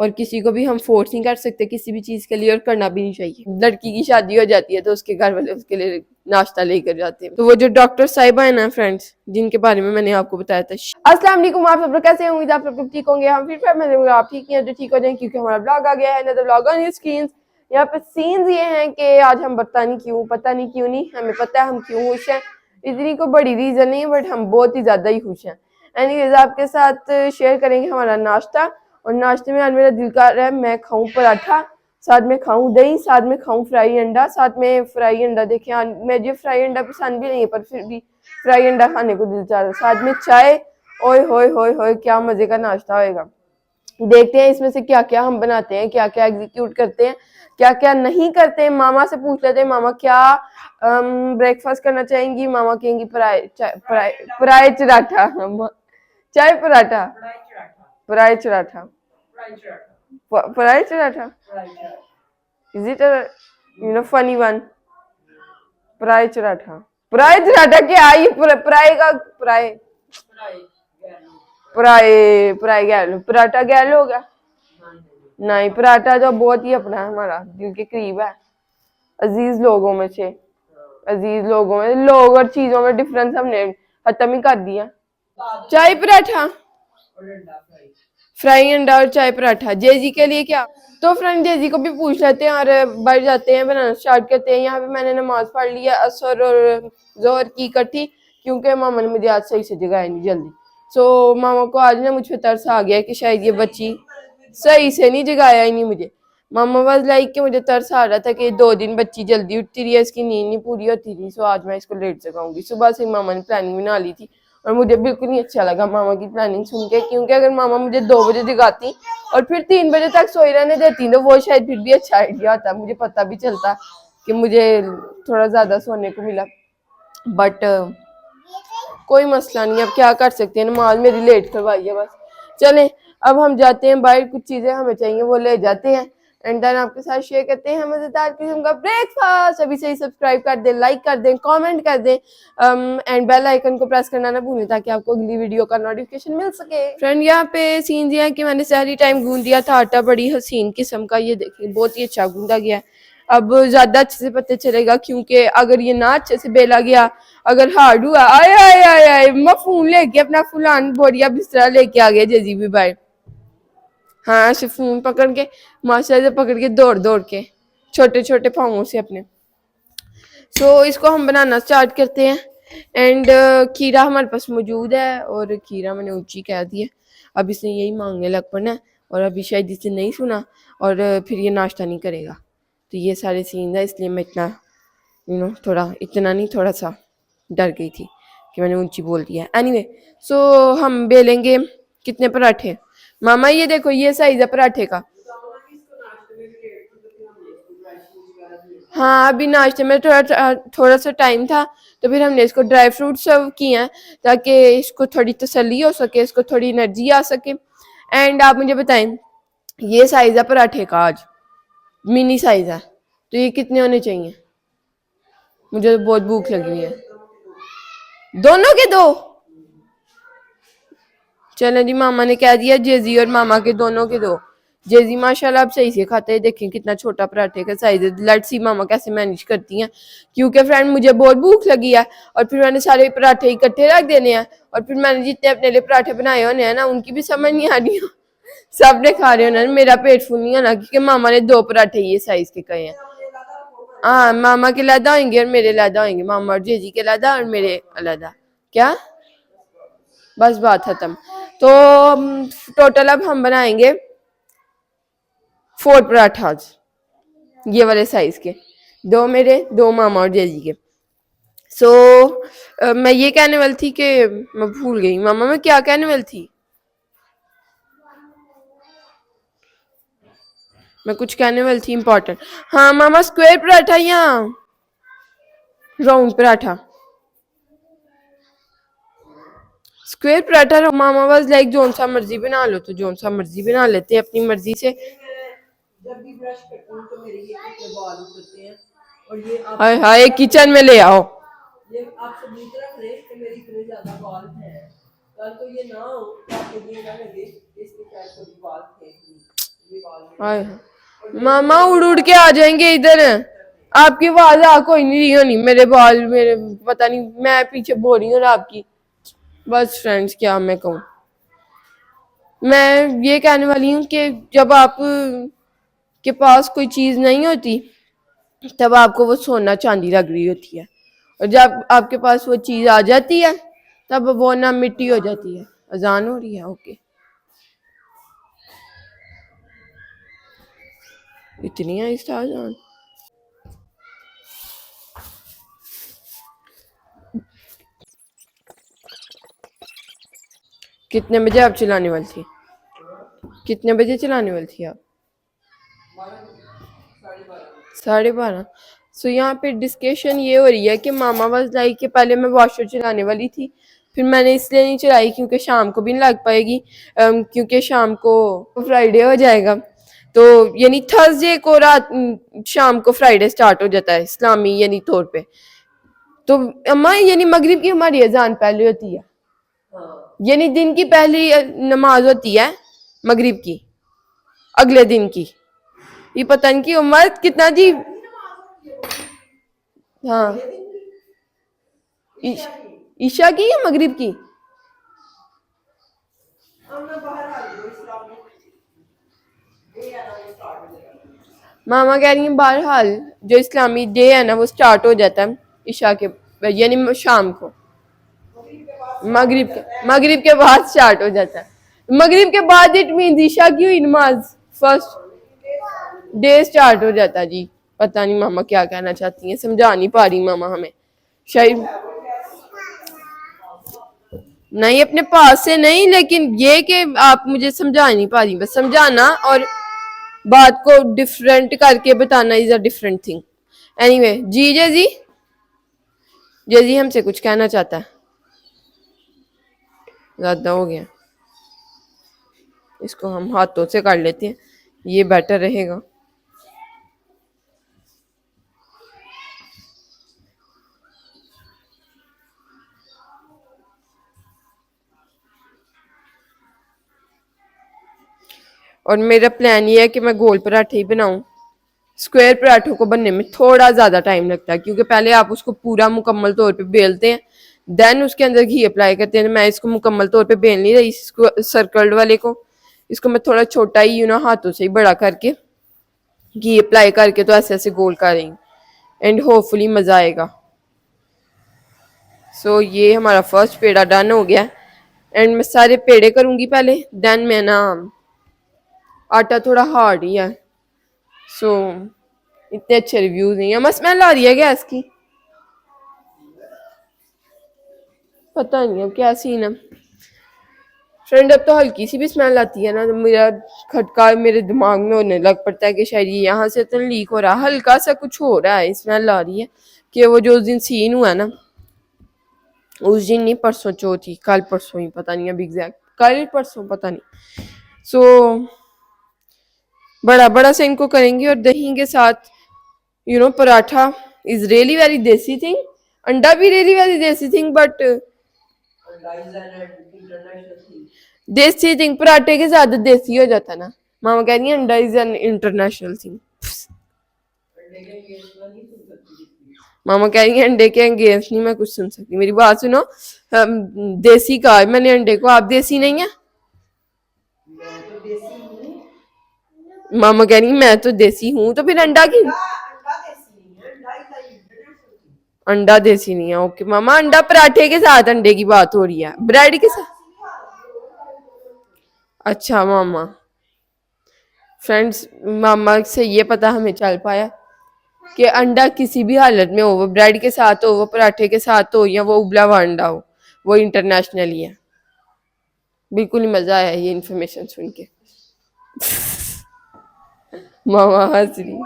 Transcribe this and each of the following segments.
और किसी को भी हम फोर्स नहीं कर सकते किसी भी चीज के लिए, और करना भी नहीं चाहिए। लड़की की शादी हो जाती है तो उसके घर वाले उसके लिए नाश्ता लेकर जाते हैं। तो वो जो डॉक्टर साहिबा है ना फ्रेंड्स, जिनके बारे में मैंने आपको बताया था। अस्सलाम वालेकुम, आप सब लोग कैसे हैं? उम्मीद आप सब लोग ठीक होंगे। हम फिर मैंने आप ठीक हैं तो ठीक हो जाए, क्योंकि हमारा ब्लॉग आ गया है, another blog on your screen. यहाँ पे सीन्स ये हैं कि आज हम पता नहीं क्यों नहीं, हमें पता है हम क्यों खुश हैं। इतनी कोई बड़ी रीजन नहीं है, बट हम बहुत ही ज्यादा ही खुश हैं। एनीवेज आपके साथ शेयर करेंगे हमारा नाश्ता, और नाश्ते में आज मेरा दिल कर रहा है मैं खाऊं पराठा, साथ में खाऊं दही, साथ में खाऊं फ्राई अंडा। साथ में फ्राई अंडा देखिए, मुझे फ्राई अंडा पसंद भी नहीं है, पर फिर भी फ्राई अंडा खाने को दिल चाह रहा है। साथ में चाय, ओए होए होए होए क्या मजे का नाश्ता होएगा। देखते हैं इसमें से क्या क्या हम बनाते हैं, क्या क्या एग्जीक्यूट करते हैं, क्या क्या नहीं करते हैं। मामा से पूछ लेते हैं, मामा क्या ब्रेकफास्ट करना चाहेंगी। मामा कहेंगी पराए चराठा, चाय पराठा, पराए चराठा, पराए चराठा। Is it funny one? पराए चराठा, पराए चराठा क्या ये? पराए का पराए, पराए पराए गैल, पराठा गैल होगा? नहीं, पराठा तो बहुत ही अपना हमारा दिल के करीब है, अजीज लोगों में से, अजीज लोगों में, लोग और चीजों में डिफरेंस हमने खत्म ही कर दिया। चाय पराठा, फ्राई अंडा और चाय पराठा। जेजी के लिए क्या? तो फ्रेंड जेजी को भी पूछ लेते हैं और बढ़ जाते हैं, बनाना स्टार्ट करते हैं। यहाँ पे मैंने नमाज पढ़ लिया असर और जोहर की इकट्ठी, क्योंकि मामा ने मुझे आज सही से जगाया नहीं जल्दी। सो मामा को आज ना मुझ पे तरस आ गया कि शायद ये बच्ची सही से नहीं जगाया ही नहीं मुझे। मामा वाज लाइक कि मुझे तरस आ रहा था कि 2 दिन बच्ची जल्दी उठती रही है, इसकी नींद नहीं पूरी होती थी, सो आज मैं इसको लेट जगाऊंगी। सुबह से मामा ने प्लानिंग बना ली थी, और मुझे बिल्कुल नहीं अच्छा लगा मामा की प्लानिंग सुन के, क्योंकि अगर मामा मुझे 2 बजे जगाती और फिर 3 बजे तक सोई रहने देती तो वो शायद फिर भी अच्छा आइडिया होता, मुझे पता भी चलता कि मुझे थोड़ा ज्यादा सोने को मिला। बट कोई मसला नहीं, अब क्या कर सकते हैं, नमाज मेरी लेट करवाई है बस। चले अब हम जाते हैं बाहर, कुछ चीजें हमें चाहिए वो ले जाते हैं, एंड देन आपके साथ शेयर करते हैं मजेदार किस्म का ब्रेकफास्ट। अभी से ही सब्सक्राइब कर दें, लाइक कर दें, कमेंट कर दें, एंड बेल आइकन को प्रेस करना ना भूलें ताकि आपको अगली वीडियो का नोटिफिकेशन मिल सके। फ्रेंड यहाँ पे सीन ये है कि मैंने सहरी टाइम गूंद दिया था आटा, बड़ी हसीन किस्म का, ये देखिए बहुत ही अच्छा गूंदा गया है। अब ज्यादा अच्छे से पता चलेगा, क्योंकि अगर ये ना अच्छे से बेला गया, अगर हार्ड हुआ, आए आए आए आए मैं फोन लेके अपना फुलान बोरिया बिस्तरा लेके आ गया जेजी भी भाई। हाँ ऐसे फोन पकड़ के, माशा से पकड़ के दौड़ दौड़ के छोटे छोटे पाँवों से अपने। सो इसको हम बनाना स्टार्ट करते हैं, एंड खीरा हमारे पास मौजूद है, और खीरा मैंने ऊंची कह दी है। अब इसने यही मांगने लग पड़ना है, और अभी शायद इसने नहीं सुना, और फिर ये नाश्ता नहीं करेगा। तो ये सारे सीन है, इसलिए मैं इतना थोड़ा, इतना नहीं, थोड़ा सा डर गई थी कि मैंने ऊंची बोल दिया। एनीवे सो हम बेलेंगे कितने पराठे। मामा ये देखो, ये साइज है पराठे का। हाँ अभी नाश्ते में थोड़ा सा टाइम था, तो फिर हमने इसको ड्राई फ्रूट सर्व किए हैं ताकि इसको थोड़ी तसल्ली हो सके, इसको थोड़ी एनर्जी आ सके। एंड आप मुझे बताएं, ये साइज है पराठे का, आज मिनी साइज है, तो ये कितने होने चाहिए? मुझे तो बहुत भूख लगी हुई है। दोनों के 2? चलो जी, मामा ने कह दिया जेजी और मामा के दोनों के 2। जेजी माशाल्लाह आप सही से खाते हैं, देखें कितना छोटा पराठे का साइज है। लेट्स सी मामा कैसे मैनेज करती हैं, क्योंकि फ्रेंड मुझे बहुत भूख लगी है, और फिर मैंने सारे पराठे इकट्ठे रख देने हैं, और फिर मैंने जितने अपने लिए पराठे बनाए होने हैं ना, उनकी भी समझ नहीं आ रही। सब ने खा रहे होना, मेरा पेट फुल नहीं होना, क्योंकि मामा ने 2 पराठे ये साइज के कहे हैं। हाँ मामा के लादा होंगे और मेरे लादा होंगे, मामा और जेजी के लादा और मेरे अलग। क्या? बस बात खत्म। तो टोटल अब हम बनाएंगे 4 पराठाज, ये वाले साइज के, 2 मेरे, 2 मामा और जेजी के। सो मैं ये कहने वाली थी कि मैं भूल गई, मामा मैं क्या कहने वाली थी, मैं कुछ कहने वाली थी इम्पोर्टेंट। हाँ मामा स्क्वायर पराठा या round paratha? Square paratha. Mama was like zone सा मर्जी बना लो, तो जोन सा मर्जी बना लेते हैं अपनी मर्जी से। जब भी ब्रश करती हूं तो मेरे ये कितने बाल उठते हैं, और ये हाय हाय किचन में ले आओ, ये आप सबूत रख ले कि मेरी इतने ज्यादा बाल हैं, कल को ये ना हो तो आपको ये ना लगे इसके पैर को बाल थे। हाय मामा उड़ उड़ के आ जाएंगे इधर। आपकी आवाज आ कोई नहीं रही होनी, मेरे बाल मेरे पता नहीं, मैं पीछे बोल रही हूँ आपकी। बस फ्रेंड्स क्या मैं कहूँ, मैं ये कहने वाली हूँ कि जब आप के पास कोई चीज नहीं होती तब आपको वो सोना चांदी लग रही होती है, और जब आपके पास वो चीज आ जाती है तब वो ना मिट्टी हो जाती है। अजान हो रही है, ओके। इतनी है इस अजान। कितने बजे आप चलाने वाली थी? कितने बजे चलाने वाली थी आप? 12:30। सो यहाँ पे डिस्कशन ये हो रही है कि मामा वाज लाइक कि पहले मैं वॉशर चलाने वाली थी, फिर मैंने इसलिए नहीं चलाई क्योंकि शाम को भी नहीं लग पाएगी, क्योंकि शाम को फ्राइडे हो जाएगा। तो यानी थर्सडे को रात शाम को फ्राइडे स्टार्ट हो जाता है इस्लामी यानी तौर पे। तो अम्मा यानी मगरिब की हमारी अजान पहले होती है, यानी दिन की पहली नमाज होती है मगरिब की, अगले दिन की। ये पता नहीं कि उम्र कितना जी। हाँ, ईशा की या मगरिब की? मामा कह रही है बहरहाल जो इस्लामी डे है ना वो स्टार्ट हो जाता है ईशा के यानी शाम को, मगरिब के बाद स्टार्ट हो जाता है। मगरिब के बाद इट मीन ईशा की हुई नमाज फर्स्ट डे स्टार्ट हो जाता है जी। पता नहीं मामा क्या कहना चाहती हैं, समझा नहीं पा रही मामा हमें शायद। नहीं अपने पास से नहीं, लेकिन ये कि आप मुझे समझा नहीं पा रही, बस समझाना और बात को डिफरेंट करके बताना is a different thing. Anyway जी जी हमसे कुछ कहना चाहता है। ज्यादा हो गया, इसको हम हाथों से कर लेते हैं, ये बेटर रहेगा। और मेरा प्लान ये है कि मैं गोल पराठे ही बनाऊं। स्क्वायर पराठों को बनने में थोड़ा ज्यादा टाइम लगता है क्योंकि पहले आप उसको पूरा मुकम्मल तौर पे बेलते हैं, देन उसके अंदर घी अप्लाई करते हैं। मैं इसको मुकम्मल तौर पे बेल नहीं रही, इसको सर्कल्ड वाले को, इसको मैं थोड़ा छोटा ही हाथों से ही बड़ा करके घी अप्लाई करके तो ऐसे ऐसे गोल कर रही हूँ, एंड होपफुली मजा आएगा। सो ये हमारा फर्स्ट पेड़ा डन हो गया, एंड मैं सारे पेड़े करूंगी पहले, देन मैं ना आटा थोड़ा हार्ड ही है, सो इतने अच्छे रिव्यूज नहीं है। मैं स्मेल आ रही है गैस की, पता नहीं अब क्या सीन है फ्रेंड। अब तो हल्की सी भी स्मेल आती है ना तो मेरा खटका मेरे दिमाग में होने लग पड़ता है कि शायद ये यहाँ से तो लीक हो रहा है, हल्का सा कुछ हो रहा है, स्मेल आ रही है। कि वो जो उस दिन सीन हुआ ना, उस दिन नहीं परसों चौथी, कल परसों ही पता नहीं अभी एग्जैक्ट, कल परसों पता नहीं। सो बड़ा बड़ा से इनको करेंगे और दही के साथ पराठा इज रियली वेरी देसी थिंग, अंडा भी रियली वेरी देसी थिंग, बट देसी थिंग पराठे के साथ देसी हो जाता ना। मामा कह रही है अंडा इज एन इंटरनेशनल थिंग। मामा कह रही है अंडे के अगेंस्ट नहीं मैं कुछ सुन सकती, मेरी बात सुनो। देसी कहा मैंने अंडे को, आप देसी नहीं है? मामा कह रही मैं तो देसी हूँ, तो फिर अंडा की अंडा देसी नहीं है। ओके मामा, अंडा पराठे के साथ अंडे की बात हो रही है, ब्रेड के साथ। अच्छा मामा, फ्रेंड्स मामा से ये पता हमें चल पाया कि अंडा किसी भी हालत में हो, वो ब्रेड के साथ हो, वो पराठे के साथ हो, या वो उबला हुआ अंडा हो, वो इंटरनेशनल ही है। बिल्कुल ही मजा आया ये इन्फॉर्मेशन सुन के। मामा हंस रही।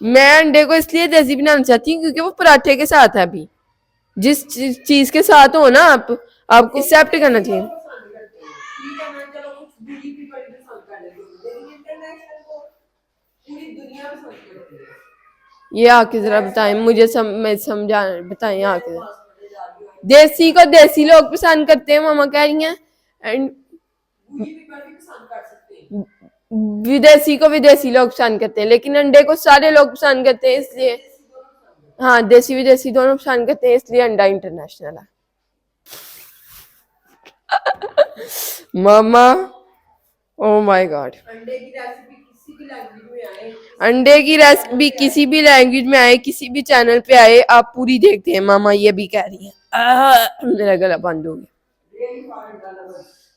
मैं अंडे को इसलिए देसी बनाना चाहती हूँ क्योंकि वो पराठे के साथ है। अभी जिस चीज के साथ हो ना आपको एक्सेप्ट करना चाहिए। ये आके जरा बताएं मुझे, मैं समझा बताएं आके। देसी को देसी लोग पसंद करते हैं मामा कह रही हैं, एंड विदेशी को विदेशी लोग पसंद करते हैं, लेकिन अंडे को सारे लोग पसंद करते हैं, इसलिए हाँ देसी विदेशी दोनों पसंद करते हैं, इसलिए अंडा इंटरनेशनल है। मामा, ओ माय गॉड, अंडे की रेसिपी किसी भी लैंग्वेज में आए, किसी भी चैनल पे आए, आप पूरी देखते हैं। मामा ये भी कह रही है, मेरा गला बंद हो गया।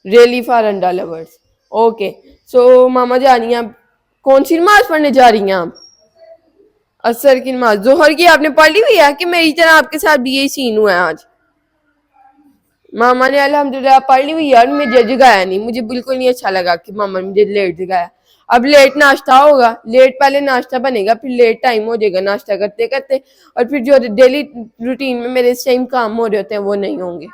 रियली फॉर अंडा लवर्स। ओके, सो मामा जा रही हैं, कौन सी नमाज पढ़ने जा रही हैं आप? असर की नमाज। जोहर की आपने पढ़ ली हुई है कि मेरी तरह आपके साथ भी यही सीन हुआ है आज? मामा ने अल्हम्दुलिल्लाह पढ़ ली हुई है और मुझे जगाया नहीं, मुझे बिल्कुल नहीं अच्छा लगा कि मामा ने मुझे लेट जगाया। अब लेट नाश्ता होगा, लेट पहले नाश्ता बनेगा, फिर लेट टाइम हो जाएगा नाश्ता करते करते, और फिर जो डेली रूटीन में मेरे सेम काम हो रहे होते हैं वो नहीं होंगे।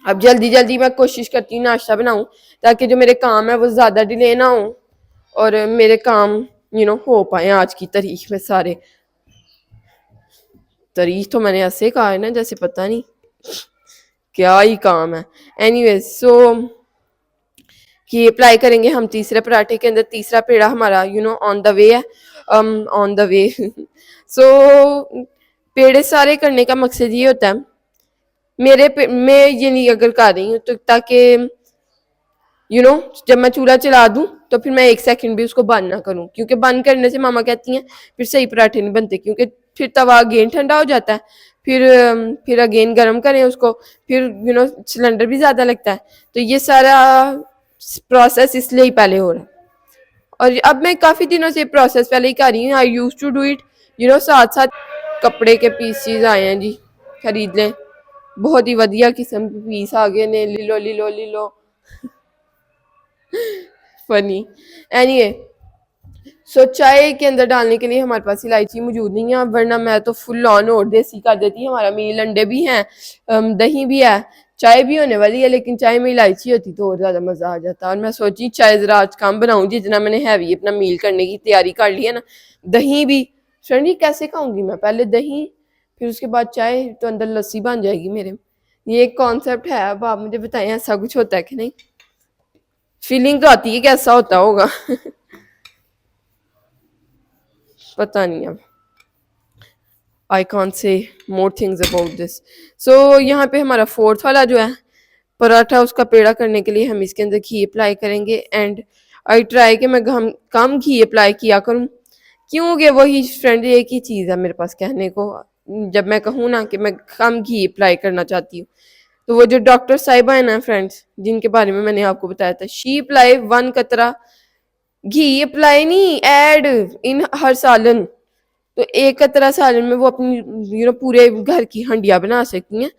अब जल्दी जल्दी मैं कोशिश करती हूँ नाश्ता बनाऊं, ताकि जो मेरे काम है वो ज्यादा डिले ना हो और मेरे काम हो पाए आज की तारीख में सारे। तारीख तो मैंने ऐसे कहा है ना जैसे पता नहीं क्या ही काम है। एनीवेज, सो कि अप्लाई करेंगे हम तीसरे पराठे के अंदर, तीसरा पेड़ा हमारा ऑन द वे है, ऑन द वे। सो पेड़े सारे करने का मकसद ये होता है, मैं ये नहीं अगर कर रही हूँ तो ताकि जब मैं चूल्हा चला दूं तो फिर मैं 1 सेकंड भी उसको बंद ना करूं, क्योंकि बंद करने से मामा कहती हैं फिर सही पराठे नहीं बनते, क्योंकि फिर तवा अगेन ठंडा हो जाता है, फिर अगेन गर्म करें उसको, फिर सिलेंडर भी ज्यादा लगता है। तो ये सारा प्रोसेस इसलिए ही पहले हो रहा है, और अब मैं काफी दिनों से प्रोसेस पहले ही कर रही हूँ। आई यूज टू डू इट साथ साथ। कपड़े के पीसीज आए हैं जी, खरीद लें, बहुत ही वधिया किस्म के पीस आ गए ने, लीलो लीलो लीलो। फनी। एनीवे, सो चाय के अंदर डालने के लिए हमारे पास इलायची मौजूद नहीं है, वरना मैं तो फुल ऑन और देसी कर देती। हमारा मील अंडे भी हैं, दही भी है, चाय भी होने वाली है, लेकिन चाय में इलायची होती तो और ज्यादा मजा आ जाता। और मैं सोची चाय जरा आज कम बनाऊं, जितना मैंने हैवी अपना मील करने की तैयारी कर ली है ना। दही भी फ्रेंड कैसे खाऊंगी मैं, पहले दही फिर उसके बाद चाय, तो अंदर लस्सी बन जाएगी मेरे। ये एक कॉन्सेप्ट है, अब आप मुझे बताएं ऐसा कुछ होता है कि नहीं? फीलिंग तो आती है कि ऐसा होता होगा। पता नहीं अब, I can't say more things about this. So यहाँ पे हमारा फोर्थ वाला जो है पराठा, उसका पेड़ा करने के लिए हम इसके अंदर घी अप्लाई करेंगे। एंड आई ट्राई कि मैं कम घी अप्लाई किया करूँ, क्योंकि वही फ्रेंड एक ही चीज़ है मेरे पास कहने को। जब मैं कहूँ ना कि मैं कम घी अप्लाई करना चाहती हूँ, तो वो जो डॉक्टर साहिबा है ना फ्रेंड्स, जिनके बारे में मैंने आपको बताया था, शी अप्लाई 1 कतरा घी, अप्लाई नहीं ऐड इन हर सालन। तो 1 कतरा सालन में वो अपनी पूरे घर की हंडिया बना सकती हैं।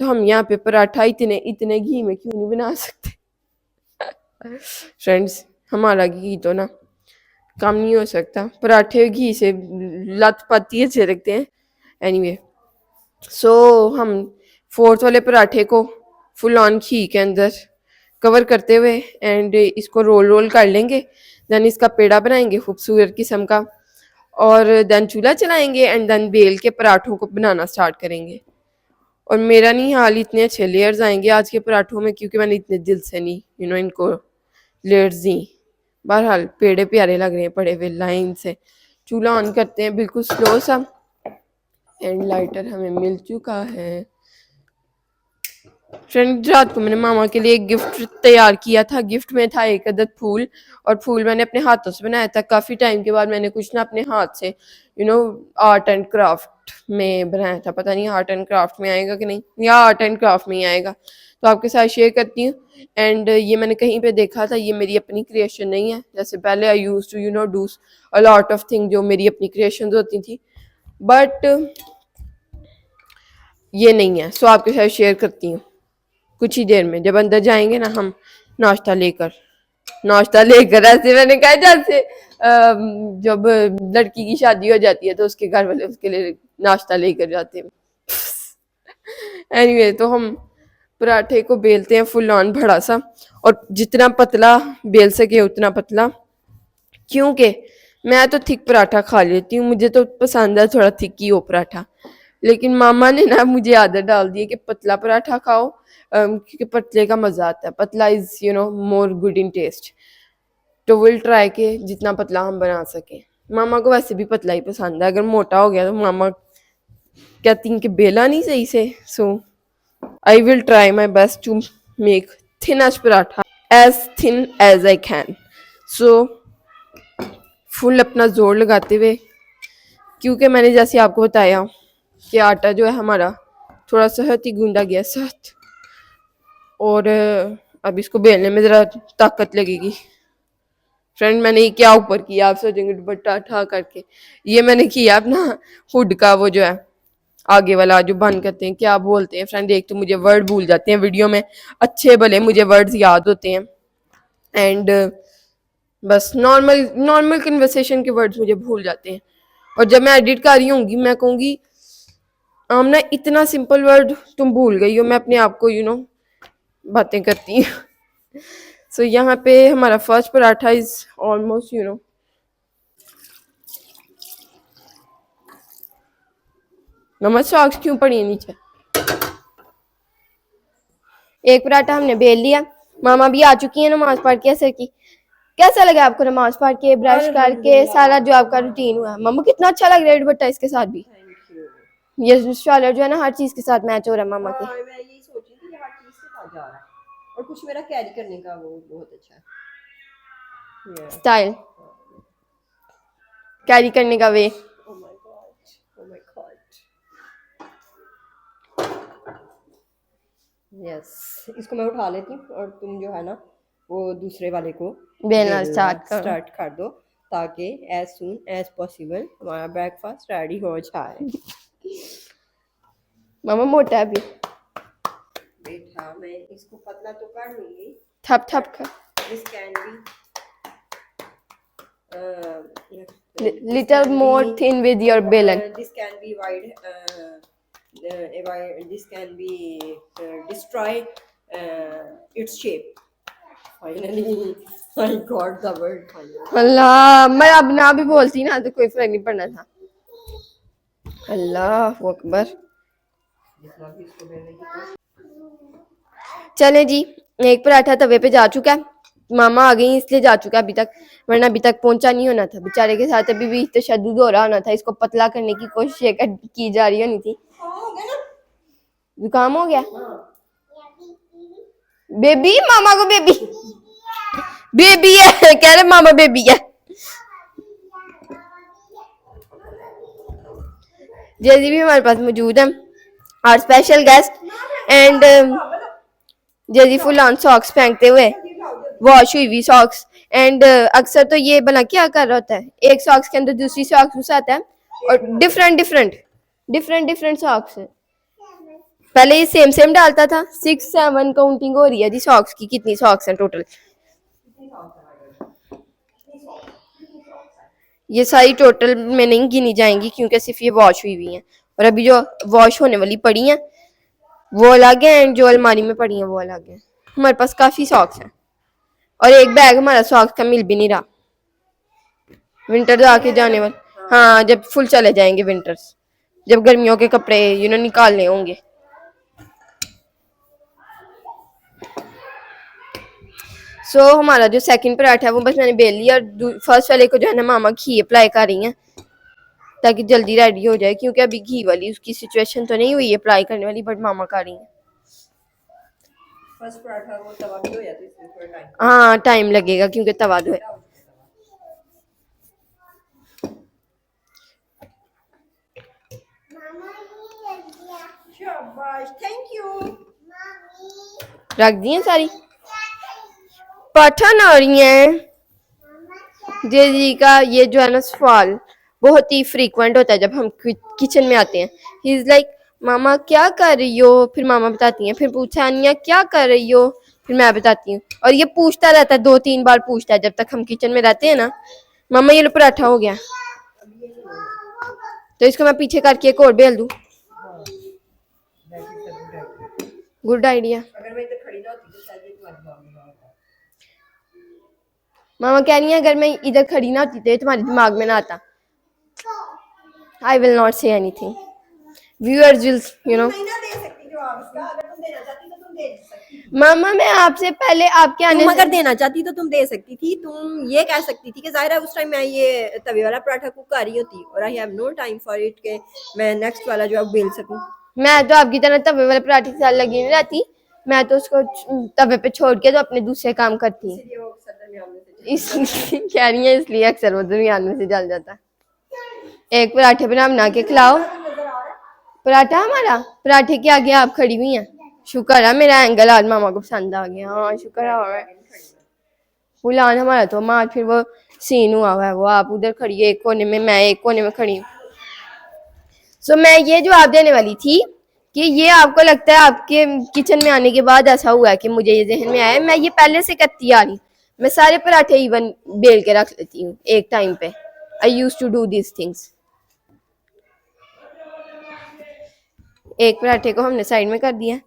तो हम यहाँ पे पराठा इतने इतने घी में क्यों नहीं बना सकते? फ्रेंड्स, हमारा घी तो ना कम नहीं हो सकता, पराठे घी से लत पत्ती अच्छे लगते हैं। एनीवे, सो हम फोर्थ वाले पराठे को फुल ऑन घी के अंदर कवर करते हुए एंड इसको रोल रोल कर लेंगे। देन इसका पेड़ा बनाएंगे खूबसूरत किस्म का, और देन चूल्हा चलाएंगे एंड देन बेल के पराठों को बनाना स्टार्ट करेंगे। और मेरा नहीं हाल, इतने अच्छे लेयर्स आएंगे आज के पराठों में, क्योंकि मैंने इतने दिल से नहीं इनको लेयर्स दी। बहरहाल पेड़े प्यारे लग रहे हैं पड़े हुए लाइन से। चूल्हा ऑन करते हैं बिल्कुल स्लो सा, एंड लाइटर हमें मिल चुका है। फ्रेंड, रात को मैंने मामा के लिए एक गिफ्ट तैयार किया था। गिफ्ट में था एक अदद फूल, और फूल मैंने अपने हाथों से बनाया था। काफी टाइम के बाद मैंने कुछ ना अपने हाथ से आर्ट एंड क्राफ्ट में बनाया था। पता नहीं आर्ट एंड क्राफ्ट में आएगा कि नहीं, या आर्ट एंड क्राफ्ट में ही आएगा, तो आपके साथ शेयर करती हूँ। एंड ये मैंने कहीं पे देखा था, ये मेरी अपनी क्रिएशन नहीं है। जैसे पहले I use to do a lot of thing जो मेरी अपनी क्रिएशन होती थी, बट ये नहीं है। सो आपके साथ शेयर करती हूँ कुछ ही देर में, जब अंदर जाएंगे ना हम नाश्ता लेकर ऐसे मैंने कहा जैसे जब लड़की की शादी हो जाती है तो उसके घर वाले उसके लिए नाश्ता लेकर जाते हैं। एनीवे, तो हम पराठे को बेलते हैं फुल ऑन बड़ा सा, और जितना पतला बेल सके उतना पतला, क्योंकि मैं तो थिक पराठा खा लेती हूँ, मुझे तो पसंद है थोड़ा थिक ही हो पराठा। लेकिन मामा ने ना मुझे आदत डाल दी है कि पतला पराठा खाओ, क्योंकि पतले का मजा आता है। पतला is more good in taste. तो विल ट्राई के जितना पतला हम बना सके। मामा को वैसे भी पतला ही पसंद है, अगर मोटा हो गया तो मामा कहती हैं कि बेला नहीं सही से। So I will try my best to make thinnest paratha, as thin as I can. So full अपना जोर लगाते हुए, क्योंकि मैंने जैसे आपको बताया कि आटा जो है हमारा थोड़ा सख्त ही गूंदा गया, सख्त, और अब इसको बेलने में ज़रा ताकत लगेगी। फ्रेंड मैंने ये क्या ऊपर किया, आप सोचेंगे दुपट्टा ठा करके, ये मैंने किया अपना हुड का वो जो है आगे वाला जो बंद करते हैं, क्या बोलते हैं फ्रेंड, एक तो मुझे वर्ड भूल जाते हैं वीडियो में, अच्छे भले मुझे वर्ड्स याद होते हैं, एंड बस नॉर्मल नॉर्मल कन्वर्सेशन के वर्ड्स मुझे भूल जाते हैं। और जब मैं एडिट कर रही होंगी मैं कहूँगी आमना इतना सिंपल वर्ड तुम भूल गई हो, मैं अपने आप को बातें करती हूँ। सो यहाँ पे हमारा फर्स्ट पराठा इज ऑलमोस्ट नमक सॉक्स क्यों पड़ी है नीचे। एक पराठा हमने बेल लिया, मामा भी आ चुकी है नमाज पढ़ के असर की। कैसा लगा आपको नमाज पढ़ के, ब्रश करके, सारा जो आपका रूटीन हुआ? मामा कितना अच्छा लग रहा है दुपट्टा इसके साथ भी, ये शॉलर जो है ना हर चीज के साथ मैच हो रहा है मामा के। मैं यही सोच रही थी कि हर चीज के साथ जा रहा है, और कुछ मेरा कैरी करने का वो बहुत अच्छा है स्टाइल, कैरी करने का way. Oh my god, oh my god. Yes, इसको मैं उठा लेती हूँ और तुम जो है ना वो दूसरे वाले को बेलना स्टार्ट कर दो, ताकि एज सून एज पॉसिबल हमारा ब्रेकफास्ट रेडी हो जाए। मामा मोटा है अभी। बेटा मैं इसको पतला तो कर लूंगी, थप थप कर, this can be little more thin with your belan. This can be this can be destroy its shape. Finally I got the word finally. अल्लाह, मैं अब ना भी बोलती ना तो कोई फर्क नहीं पड़ना था। अल्लाह अकबर। चले जी, एक पराठा तवे पे जा चुका है, मामा आ गई इसलिए जा चुका है अभी तक, वरना अभी तक पहुंचा नहीं होना था बेचारे के साथ, अभी भी तशद्दुद हो रहा होना था, इसको पतला करने की कोशिश की जा रही होनी थी। जुकाम हो गया बेबी, मामा को बेबी बेबी है कह रहे मामा बेबी है। जैसी भी हमारे पास मौजूद है, और स्पेशल गेस्ट, एंड जैसी फुल ऑन सॉक्स पहनते हुए, वॉश हुई हुई सॉक्स, एंड अक्सर तो ये भला क्या कर रहा होता है, एक सॉक्स के अंदर दूसरी सॉक्स घुसाता है और डिफरेंट सॉक्स है। पहले ये सेम सेम डालता था, 6-7 काउंटिंग हो रही है जी सॉक्स की, कितनी सॉक्स हैं टोटल, ये सारी टोटल में नहीं गिनी जाएंगी क्योंकि सिर्फ ये वॉश हुई हुई हैं, और अभी जो वॉश होने वाली पड़ी हैं वो अलग है, एंड जो अलमारी में पड़ी हैं वो अलग है। हमारे पास काफी सॉक्स हैं, और एक बैग हमारा सॉक्स का मिल भी नहीं रहा, विंटर आके जाने वाले, हाँ जब फुल चले जाएंगे विंटर्स, जब गर्मियों के कपड़े निकालने होंगे। सो हमारा जो सेकंड पराठा है वो बस मैंने बेल लिया, और फर्स्ट वाले को जो है ना मामा घी अप्लाई कर रही हैं ताकि जल्दी रेडी हो जाए, क्योंकि अभी घी वाली उसकी सिचुएशन तो नहीं हुई है अप्लाई करने वाली, बट मामा कर रही हैं। फर्स्ट पराठा वो तवा भी हो जाता है, इसमें थोड़ा टाइम, हाँ टाइम लगेगा क्योंकि तवा जो है। शाबाश, थैंक यू। रख दी है सारी, पठन आ रही है जी का ये जो है ना सवाल बहुत ही फ्रीक्वेंट होता है जब हम किचन में आते हैं। ही इज लाइक मामा क्या कर रही हो, फिर मामा बताती हैं, फिर पूछा अनिया क्या कर रही हो, फिर मैं बताती हूँ, और ये पूछता रहता है, 2-3 बार पूछता है जब तक हम किचन में रहते हैं ना, मामा ये लो पराठा हो गया, तो इसको मैं पीछे करके एक और बेल दूं। Good idea. अगर मैं इधर खड़ी ना होती तो शायद ये तुम्हारे दिमाग में ना आता। मामा कह रही है अगर मैं इधर खड़ी ना होती तो तुम्हारे दिमाग में ना आता। I will not say anything, viewers will नहीं ना दे सकती जवाब इसका, अगर तुम देना चाहती तो तुम दे सकती। मामा मैं आपसे पहले आपके आने तुम से अगर देना चाहती तो तुम दे सकती थी, तुम ये कह सकती थी कि जाहिर है उस टाइम मैं ये तवे वाला पराठा कुक कर रही होती और I have no time for it के मैं नेक्स्ट वाला जो अब बेल सकूं। मैं तो आपकी तरह तवे वाले पराठे के साथ लगी नहीं रहती। मैं तो उसको तवे पे छोड़ के तो अपने दूसरे काम करती हूँ। इसलिए वो अक्सर दरमियान में से इसलिए कह रही है, इसलिए अक्सर वो दरमियान में से जल जाता है। एक पराठे बना के खिलाओ। नजर आ रहा है। पराठा हमारा, पराठे के आगे आप खड़ी हुई हैं। शुक्र है मेरा एंगल आज मामा को पसंद आ गया। हाँ शुक्र है। फुलान हमारा तो मार फिर वो सीन हुआ है, वो आप उधर खड़ी है एक कोने में, मैं एक कोने में खड़ी हूँ। सो मैं ये जवाब देने वाली थी कि ये आपको लगता है आपके किचन में आने के बाद ऐसा हुआ है कि मुझे ये जहन में आया, मैं ये पहले से करती आ रही। मैं सारे पराठे इवन बेल के रख लेती हूँ एक टाइम पे। I use to do this things. एक पराठे को हमने साइड में कर दिया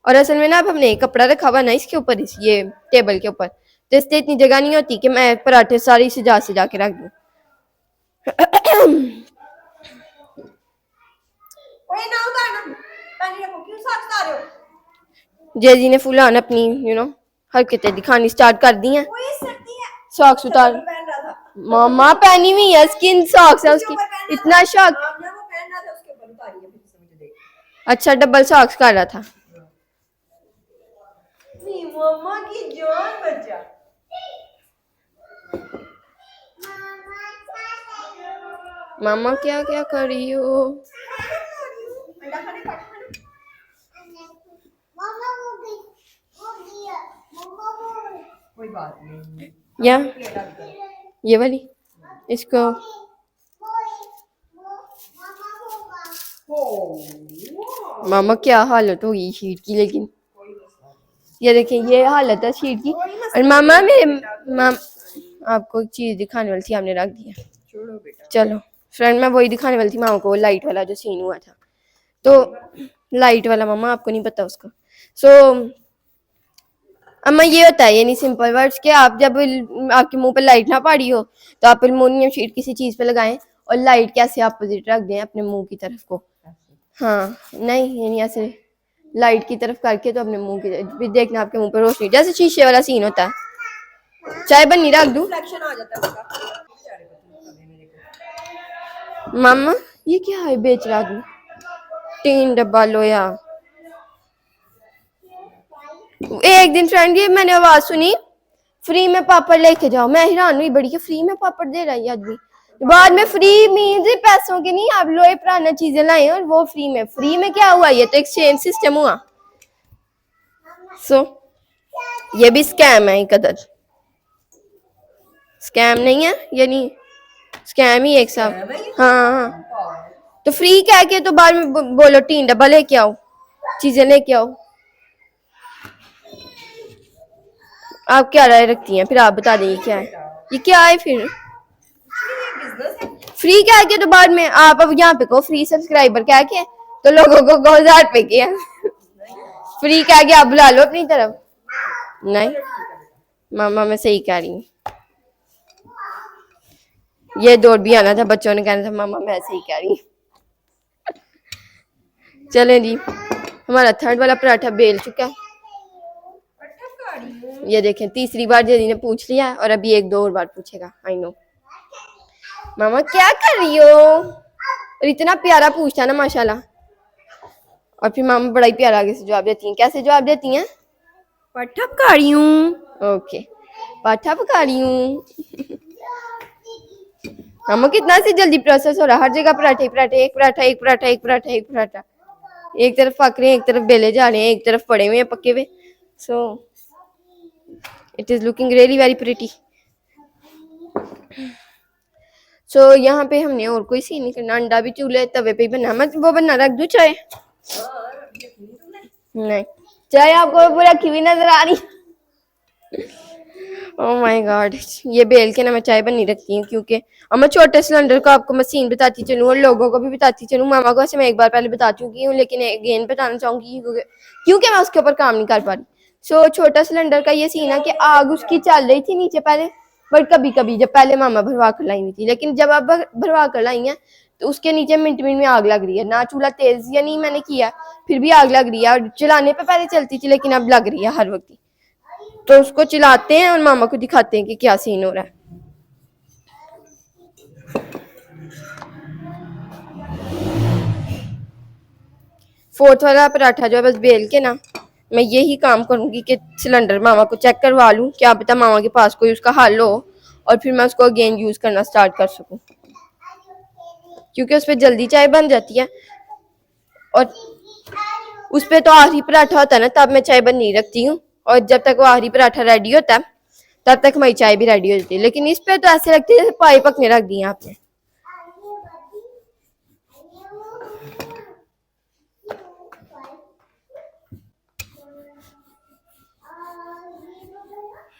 और असल में ना अब हमने एक कपड़ा रखा हुआ ना इसके ऊपर, इस ये टेबल के ऊपर, तो इससे इतनी जगह नहीं होती कि मैं पराठे सारी सजा के रख दूँ। ओए ना उतारना, पानी रखो, क्यों साथ उतार रहे हो? जेजी ने फुलान अपनी हरकतें दिखानी स्टार्ट कर दी हैं। ओए सर्दी है। सॉक्स उतार। पहन रहा था। मामा पहनी हुई है, स्किन सॉक्स है उसकी। इतना शौक। आपने वो पहन रहा था उसके ऊपर उतारी है फिर से मुझे देख। अच्छा डबल सॉक्स कर रहा था। नहीं मम्मा की जान बचा। मामा क्या क्या कर रही हो? अंडा खाने का खाना। कोई बात नहीं। या प्लेट आ गई। ये वाली इसको मामा क्या हालत होगी शीट की, लेकिन ये देखिए ये हालत है शीट की। और मामा मेरे माम आपको एक चीज दिखाने वाली थी, आपने रख दिया। छोड़ो बेटा। चलो फ्रेंड, मैं वही दिखाने वाली थी मामा को, लाइट वाला जो सीन हुआ था। तो लाइट वाला मामा आपको नहीं पता उसको। अम्मा ये होता है, यानी सिंपल वर्ड्स के आप जब आपके मुंह पे लाइट ना पड़ी हो तो आप एल्युमिनियम शीट किसी चीज पे लगाएं और लाइट कैसे अपोजिट रख दें अपने मुंह की तरफ को। हाँ नहीं, यानी ऐसे लाइट की तरफ करके तो अपने मुंह की फिर देखना आपके मुंह पे रोशनी, जैसे शीशे वाला सीन होता है। चाय बनी रख दूं? रिफ्लेक्शन आ जाता है उसका। बेचारे को तुम मेरे को। मामा ये क्या है बेच रहा आदमी? 3 डब्बा लोया। एक दिन फ्रेंड ये मैंने आवाज सुनी, फ्री में पापड़ लेके जाओ। मैं हैरान हुई बड़ी कि फ्री में पापड़ दे रहा है ये आदमी। बाद में फ्री मीन्स पैसों के नहीं, आप लोहे पुराना चीजें लाए और वो फ्री में क्या हुआ? ये तो एक्सचेंज सिस्टम हुआ। ये भी स्कैम है एक अदर। स्कैम नहीं है, यानी स्कैम ही एक साथ। हाँ हाँ, तो फ्री कह के तो बाद में बोलो 3 डब्बा लेके आओ, चीजें लेके आओ। आप क्या राय रखती हैं? फिर आप बता दें क्या है, ये क्या है फिर? फ्री कह के तो बाद में आप अब यहाँ पे को फ्री सब्सक्राइबर कह के तो लोगों को 2000 रुपए किया। फ्री कह के आप बुला लो अपनी तरफ। नहीं मामा मैं सही कह रही हूँ। ये दौड़ भी आना था, बच्चों ने कहना था मामा मैं सही कह रही हूँ। चले जी, हमारा थर्ड वाला पराठा बेल चुका है। ये देखें तीसरी बार जेदी ने पूछ लिया और अभी 1-2 और बार पूछेगा। I know. मामा क्या कर रही हो? और इतना प्यारा पूछता ना माशाल्लाह। और फिर मामा बड़ा ही प्यारा आगे से जवाब देती हैं। कैसे जवाब देती हैं? पट्ठा पका रही हूँ। ओके पराठा पका रही हूँ। मामा कितना से जल्दी प्रोसेस हो रहा है, हर जगह पराठे पराठे, एक पराठा एक पराठा एक पराठा एक पराठा, एक तरफ पक रहे हैं एक तरफ बेले जा रहे हैं, एक तरफ पड़े हुए हैं पके हुए। So it is looking really very pretty. So यहाँ पे हमने और कोई सीन नहीं करना, अंडा भी चूल्हे तवे पे ही बना। मैं वो बना रख दूं चाय? नहीं चाय आपको वो रखी हुई नजर आ रही। ओह माय गॉड, ये बेल के ना मैं चाय बनी रखती हूँ क्योंकि और मैं छोटे सिलेंडर को आपको मशीन बताती चलूँ और लोगों को भी बताती चलूँ। मामा को ऐसे मैं एक बार पहले बता चुकी हूँ लेकिन अगेन बताना चाहूंगी क्योंकि मैं उसके ऊपर काम नहीं कर पा रही। सो छोटा सिलेंडर का ये सीन है कि आग उसकी चल रही थी नीचे पहले, बट कभी कभी जब पहले मामा भरवा कर लाई हुई थी, लेकिन जब आप भरवा कर लाई हैं तो उसके नीचे मिनट मिनट में आग लग रही है, ना चूल्हा तेज या नहीं मैंने किया, फिर भी आग लग रही है। और चलाने पे पहले चलती थी लेकिन अब लग रही है हर वक्त। तो उसको चलाते हैं और मामा को दिखाते हैं कि क्या सीन हो रहा है। फोर्थ वाला पराठा जो है बस बेल के ना मैं यही काम करूंगी कि सिलेंडर मामा को चेक करवा लूं, क्या पता मामा के पास कोई उसका हल हो और फिर मैं उसको अगेन यूज करना स्टार्ट कर सकूं, क्योंकि उस पर जल्दी चाय बन जाती है। और उस पर तो आखिरी पराठा होता है ना, तब मैं चाय बन नहीं रखती हूँ, और जब तक वो आखिरी पराठा रेडी होता है तब तक हमारी चाय भी रेडी हो जाती है। लेकिन इस पे तो ऐसे लगती है जैसे पाई पकने रख दी है आपने।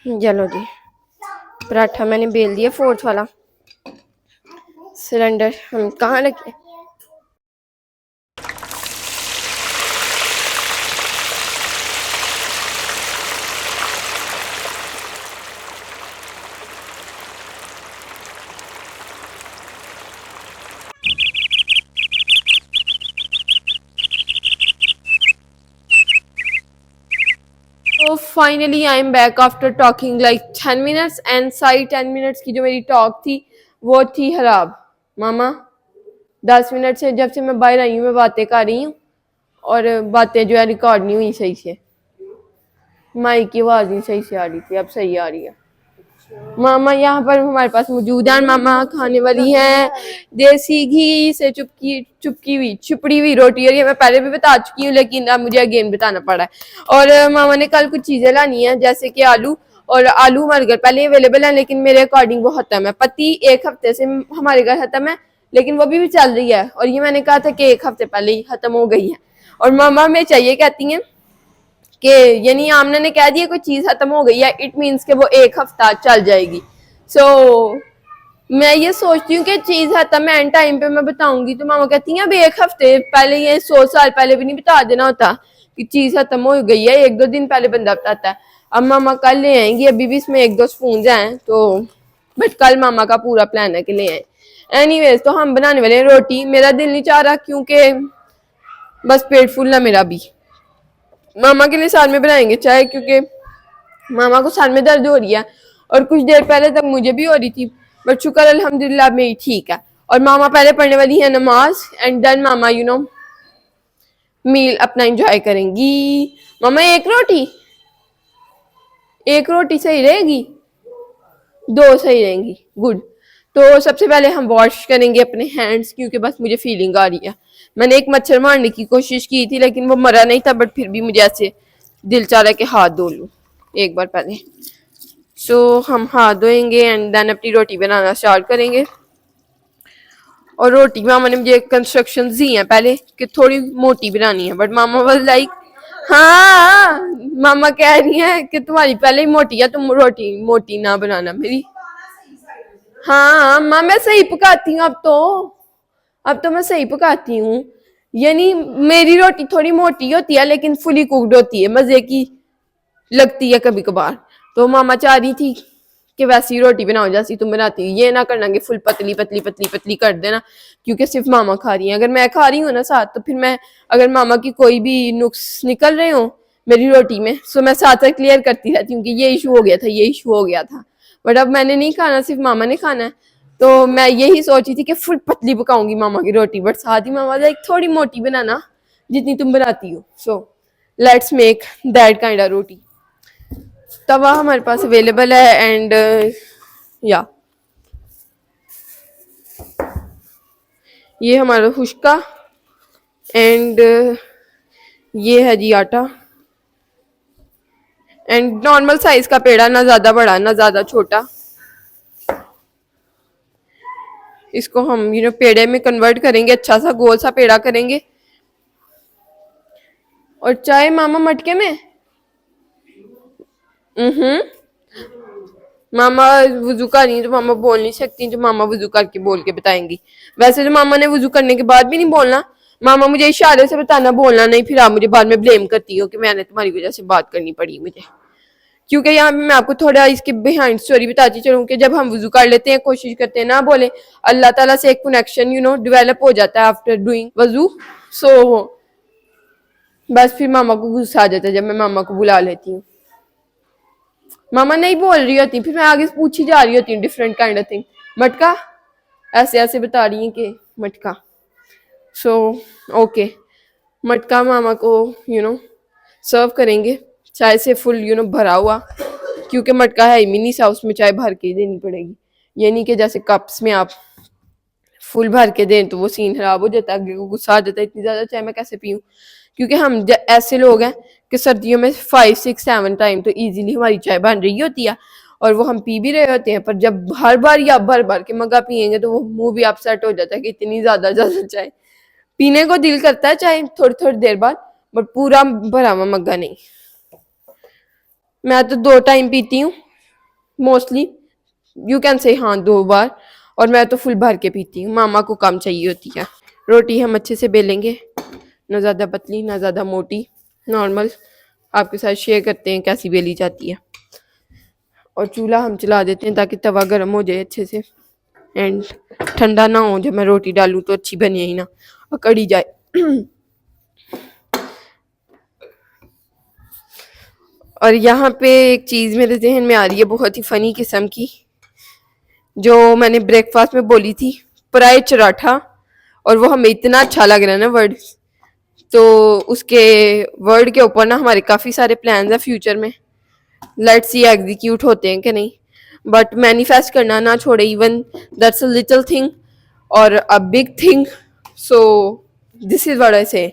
चलो जी, पराठा मैंने बेल दिया फोर्थ वाला। सिलेंडर हम कहाँ रखे? तो finally I am back after talking like 10 minutes, and सारी 10 मिनट्स की जो मेरी टॉक थी वो थी खराब। मामा 10 मिनट से जब से मैं बाहर आई हूँ मैं बातें कर रही हूँ और बातें जो है रिकॉर्ड नहीं हुई सही से, माइक की आवाज नहीं सही से आ रही थी, अब सही आ रही है। मामा यहाँ पर हमारे पास मौजूद है, मामा खाने वाली है देसी घी से चुपकी हुई छुपड़ी हुई रोटी, और ये मैं पहले भी बता चुकी हूँ लेकिन अब मुझे अगेन बताना पड़ा है। और मामा ने कल कुछ चीजें लानी है जैसे कि आलू, और आलू हमारे घर पहले अवेलेबल है लेकिन मेरे अकॉर्डिंग वो खत्म है। पति 1 हफ्ते से हमारे घर खत्म है लेकिन वो भी चल रही है, और ये मैंने कहा था कि 1 हफ्ते पहले ही खत्म हो गई है। और मामा में चाहिए कहती हैं कि यानी आमना ने कह दिया कोई चीज खत्म हो गई है, इट मीन्स के वो 1 हफ्ता चल जाएगी। मैं ये सोचती हूँ कि चीज खत्म है एंड टाइम पे मैं बताऊंगी, तो मामा कहती हैं अब 1 हफ्ते पहले, ये 100 साल पहले भी नहीं बता देना होता कि चीज खत्म हो गई है, 1-2 दिन पहले बंदा बताता है। अब मामा कल ले आएंगी, अभी भी इसमें 1-2 स्पून हैं तो, बट कल मामा का पूरा प्लान है कि ले आए। एनीवेज तो हम बनाने वाले हैं रोटी, मेरा दिल नहीं चाह रहा क्योंकि बस पेट फुल है मेरा भी। मामा के लिए साथ में बनाएंगे चाय, क्योंकि मामा को सर में दर्द हो रही है और कुछ देर पहले तक मुझे भी हो रही थी, बट शुक्र अल्हम्दुलिल्लाह मेरी ठीक है। और मामा पहले पढ़ने वाली है नमाज एंड देन मामा मील अपना एंजॉय करेंगी। मामा एक रोटी सही रहेगी, 2 सही रहेंगी, गुड। तो सबसे पहले हम वॉश करेंगे अपने हैंड्स, क्योंकि बस मुझे फीलिंग आ रही है। मैंने एक मच्छर मारने की कोशिश की थी लेकिन वो मरा नहीं था, बट फिर भी मुझे ऐसे दिल चाह रहा है कि हाथ धो लूं एक बार पहले। सो हम हाथ धोएंगे एंड देन अपनी रोटी बनाना स्टार्ट करेंगे। और रोटी मामा ने मुझे कंस्ट्रक्शन दी हैं पहले कि थोड़ी मोटी बनानी है, बट मामा वाज लाइक हाँ, मामा कह रही है कि तुम्हारी पहले ही मोटी है, तुम रोटी मोटी ना बनाना मेरी। हाँ माँ मैं सही पकाती हूँ अब तो मैं सही पकाती हूँ। यानी मेरी रोटी थोड़ी मोटी होती है लेकिन फुली कुक्ड होती है, मजे की लगती है कभी कभार। तो मामा चाह रही थी कि वैसी रोटी बनाओ जैसी तुम बनाती हो, ये ना करना कि फुल पतली पतली पतली पतली कर देना, क्योंकि सिर्फ मामा खा रही है। अगर मैं खा रही हूँ ना साथ, तो फिर मैं अगर मामा की कोई भी नुक्स निकल रहे हो मेरी रोटी में, तो मैं साथ साथ क्लियर करती रहती हूँ कि ये इशू हो गया था, ये इशू हो गया था। बट अब मैंने नहीं खाना, सिर्फ मामा ने खाना है, तो मैं यही सोची थी कि फुल पतली पकाऊंगी मामा की रोटी, बट साथ ही मामा एक थोड़ी मोटी बनाना जितनी तुम बनाती हो। So let's make that kind of roti. तवा हमारे पास अवेलेबल है एंड या ये हमारा खुश्का एंड ये है जी आटा एंड नॉर्मल साइज का पेड़ा, ना ज्यादा बड़ा ना ज्यादा छोटा। इसको हम पेड़े में कन्वर्ट करेंगे, अच्छा सा गोल सा पेड़ा करेंगे। और चाय मामा मटके में मामा वुजू कर रही तो मामा बोल नहीं सकती, जो मामा वुजू करके बोल के बताएंगी। वैसे तो मामा ने वुजू करने के बाद भी नहीं बोलना, मामा मुझे इशारे से बताना, बोलना नहीं, फिर आप मुझे बाद में ब्लेम करती हो कि मैंने तुम्हारी वजह से बात करनी पड़ी मुझे। क्योंकि यहाँ पे मैं आपको थोड़ा इसकी बिहाइंड स्टोरी बताती चलूँ कि जब हम वुजू कर लेते हैं, कोशिश करते हैं ना बोले, अल्लाह ताला से एक कनेक्शन डेवलप हो जाता है आफ्टर डूइंग वजू। सो बस फिर मामा को गुस्सा आ जाता है जब मैं मामा को बुला लेती हूँ। मामा नहीं बोल रही होती, फिर मैं आगे पूछी जा रही होती हूँ डिफरेंट काइंड ऑफ थिंग। मटका ऐसे ऐसे बता रही है कि मटका। सो ओके, मटका मामा को सर्व करेंगे चाय से फुल भरा हुआ, क्योंकि मटका है ही मिनी सा, उसमें चाय भर के देनी पड़ेगी। ये नहीं कि जैसे कप्स में आप फुल भर के दें तो वो सीन खराब हो जाता है, गुस्सा आ जाता है इतनी ज्यादा चाय मैं कैसे पीऊँ। क्योंकि हम ऐसे लोग हैं कि सर्दियों में 5, 6, 7 टाइम तो इजीली हमारी चाय बन रही होती है और वो हम पी भी रहे होते हैं। पर जब हर बार या भर भर के मग्गा पियेंगे तो वो मुंह भी अपसेट हो जाता है कि इतनी ज्यादा चाय पीने को दिल करता है चाहे थोड़ी थोड़ी देर बाद, बट पूरा भरा हुआ मग्गा नहीं। मैं तो 2 टाइम पीती हूँ मोस्टली, यू कैन से, हाँ 2 बार, और मैं तो फुल भर के पीती हूँ। मामा को कम चाहिए होती है। रोटी हम अच्छे से बेलेंगे, ना ज़्यादा पतली ना ज़्यादा मोटी, नॉर्मल आपके साथ शेयर करते हैं कैसी बेली जाती है। और चूल्हा हम चला देते हैं ताकि तवा गर्म हो जाए अच्छे से एंड ठंडा ना हो। जब मैं रोटी डालूँ तो अच्छी बने ही ना, अकड़ी जाए। और यहाँ पे एक चीज़ मेरे जहन में आ रही है बहुत ही फ़नी किस्म की, जो मैंने ब्रेकफास्ट में बोली थी, पराए चराठा। और वो हमें इतना अच्छा लग रहा है ना वर्ड, तो उसके वर्ड के ऊपर ना हमारे काफ़ी सारे प्लान्स हैं फ्यूचर में। लेट्स सी एग्जीक्यूट होते हैं कि नहीं, बट मैनिफेस्ट करना ना छोड़े, even that's a little thing और a big thing. So this is what I say.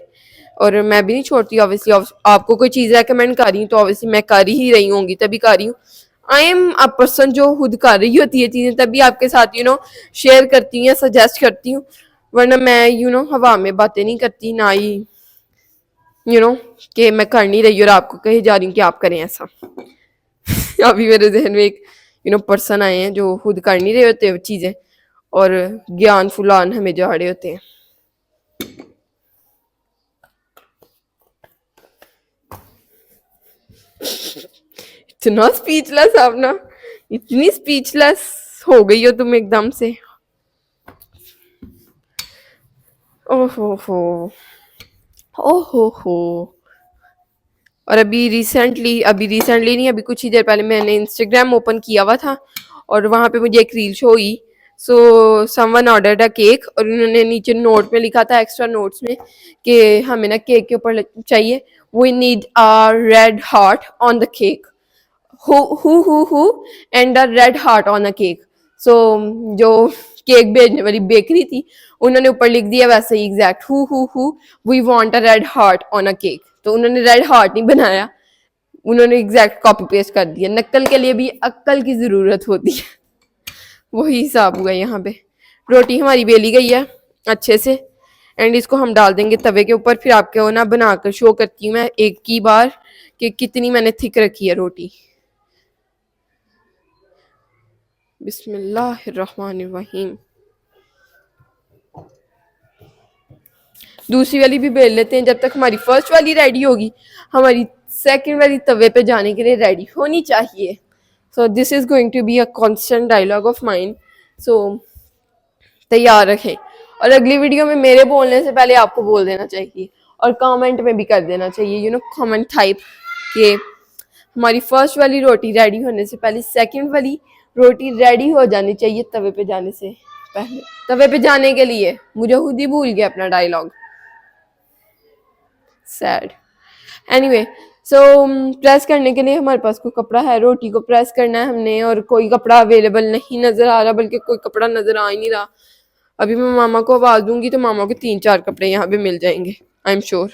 और मैं भी नहीं छोड़ती ऑब्वियसली। आपको कोई चीज़ रेकमेंड कर रही हूँ तो ऑब्वियसली मैं कर ही रही होंगी, तभी कर रही हूँ। आई एम अ पर्सन जो खुद कर रही होती है चीज़ें तभी आपके साथ शेयर करती हूँ या सजेस्ट करती हूँ, वरना मैं हवा में बातें नहीं करती, ना ही कि मैं कर नहीं रही और आपको कही जा रही हूँ कि आप करें ऐसा। अभी मेरे जहन में एक पर्सन आए हैं जो खुद कर नहीं रहे होते चीज़ें और ज्ञान फुलान हमें जा रहे होते हैं। इतना स्पीचलेस आप ना, इतनी स्पीचलेस हो गई हो तुम एकदम से। ओहो हो। और अभी रिसेंटली नहीं, अभी कुछ ही देर पहले मैंने इंस्टाग्राम ओपन किया हुआ था और वहाँ पे मुझे एक रील शो हुई। सो समवन ऑर्डर्ड अ केक और उन्होंने नीचे नोट में लिखा था, एक्स्ट्रा नोट्स में, कि हमें ना केक के ऊपर चाहिए, we need a red heart on the cake, हु and a red heart on a cake. So जो केक भेजने वाली बेकरी थी उन्होंने ऊपर लिख दिया वैसे ही एग्जैक्ट, हु we want a red heart on a cake. तो उन्होंने रेड हार्ट नहीं बनाया, उन्होंने एग्जैक्ट कॉपी पेस्ट कर दिया। नक्ल के लिए भी अक्ल की जरूरत होती है, वही हिसाब हुआ यहाँ पे। रोटी हमारी बेली गई है अच्छे से एंड इसको हम डाल देंगे तवे के ऊपर। फिर आपको ना बनाकर शो करती हूँ मैं एक ही बार कि कितनी मैंने थिक रखी है रोटी। बिस्मिल्लाहिर्रहमानिर्रहीम। दूसरी वाली भी बेल लेते हैं जब तक हमारी फर्स्ट वाली रेडी होगी। हमारी सेकंड वाली तवे पे जाने के लिए रेडी होनी चाहिए। So this is going to be a constant dialogue of mind. So तैयार रखें। और अगली वीडियो में मेरे बोलने से पहले आपको बोल देना चाहिए और कमेंट में भी कर देना चाहिए, कमेंट टाइप के हमारी फर्स्ट वाली रोटी रेडी होने से पहले सेकंड वाली रोटी रेडी हो जानी चाहिए तवे पे जाने से पहले। तवे पे जाने के लिए मुझे खुद ही भूल गया अपना dialogue, sad. Anyway, so press करने के लिए हमारे पास कोई कपड़ा है, रोटी को प्रेस करना है हमने और कोई कपड़ा अवेलेबल नहीं नजर आ रहा, बल्कि कोई कपड़ा नजर आ ही नहीं रहा। अभी मैं मामा को आवाज दूंगी तो मामा को 3-4 कपड़े यहाँ पे मिल जाएंगे, आई एम श्योर।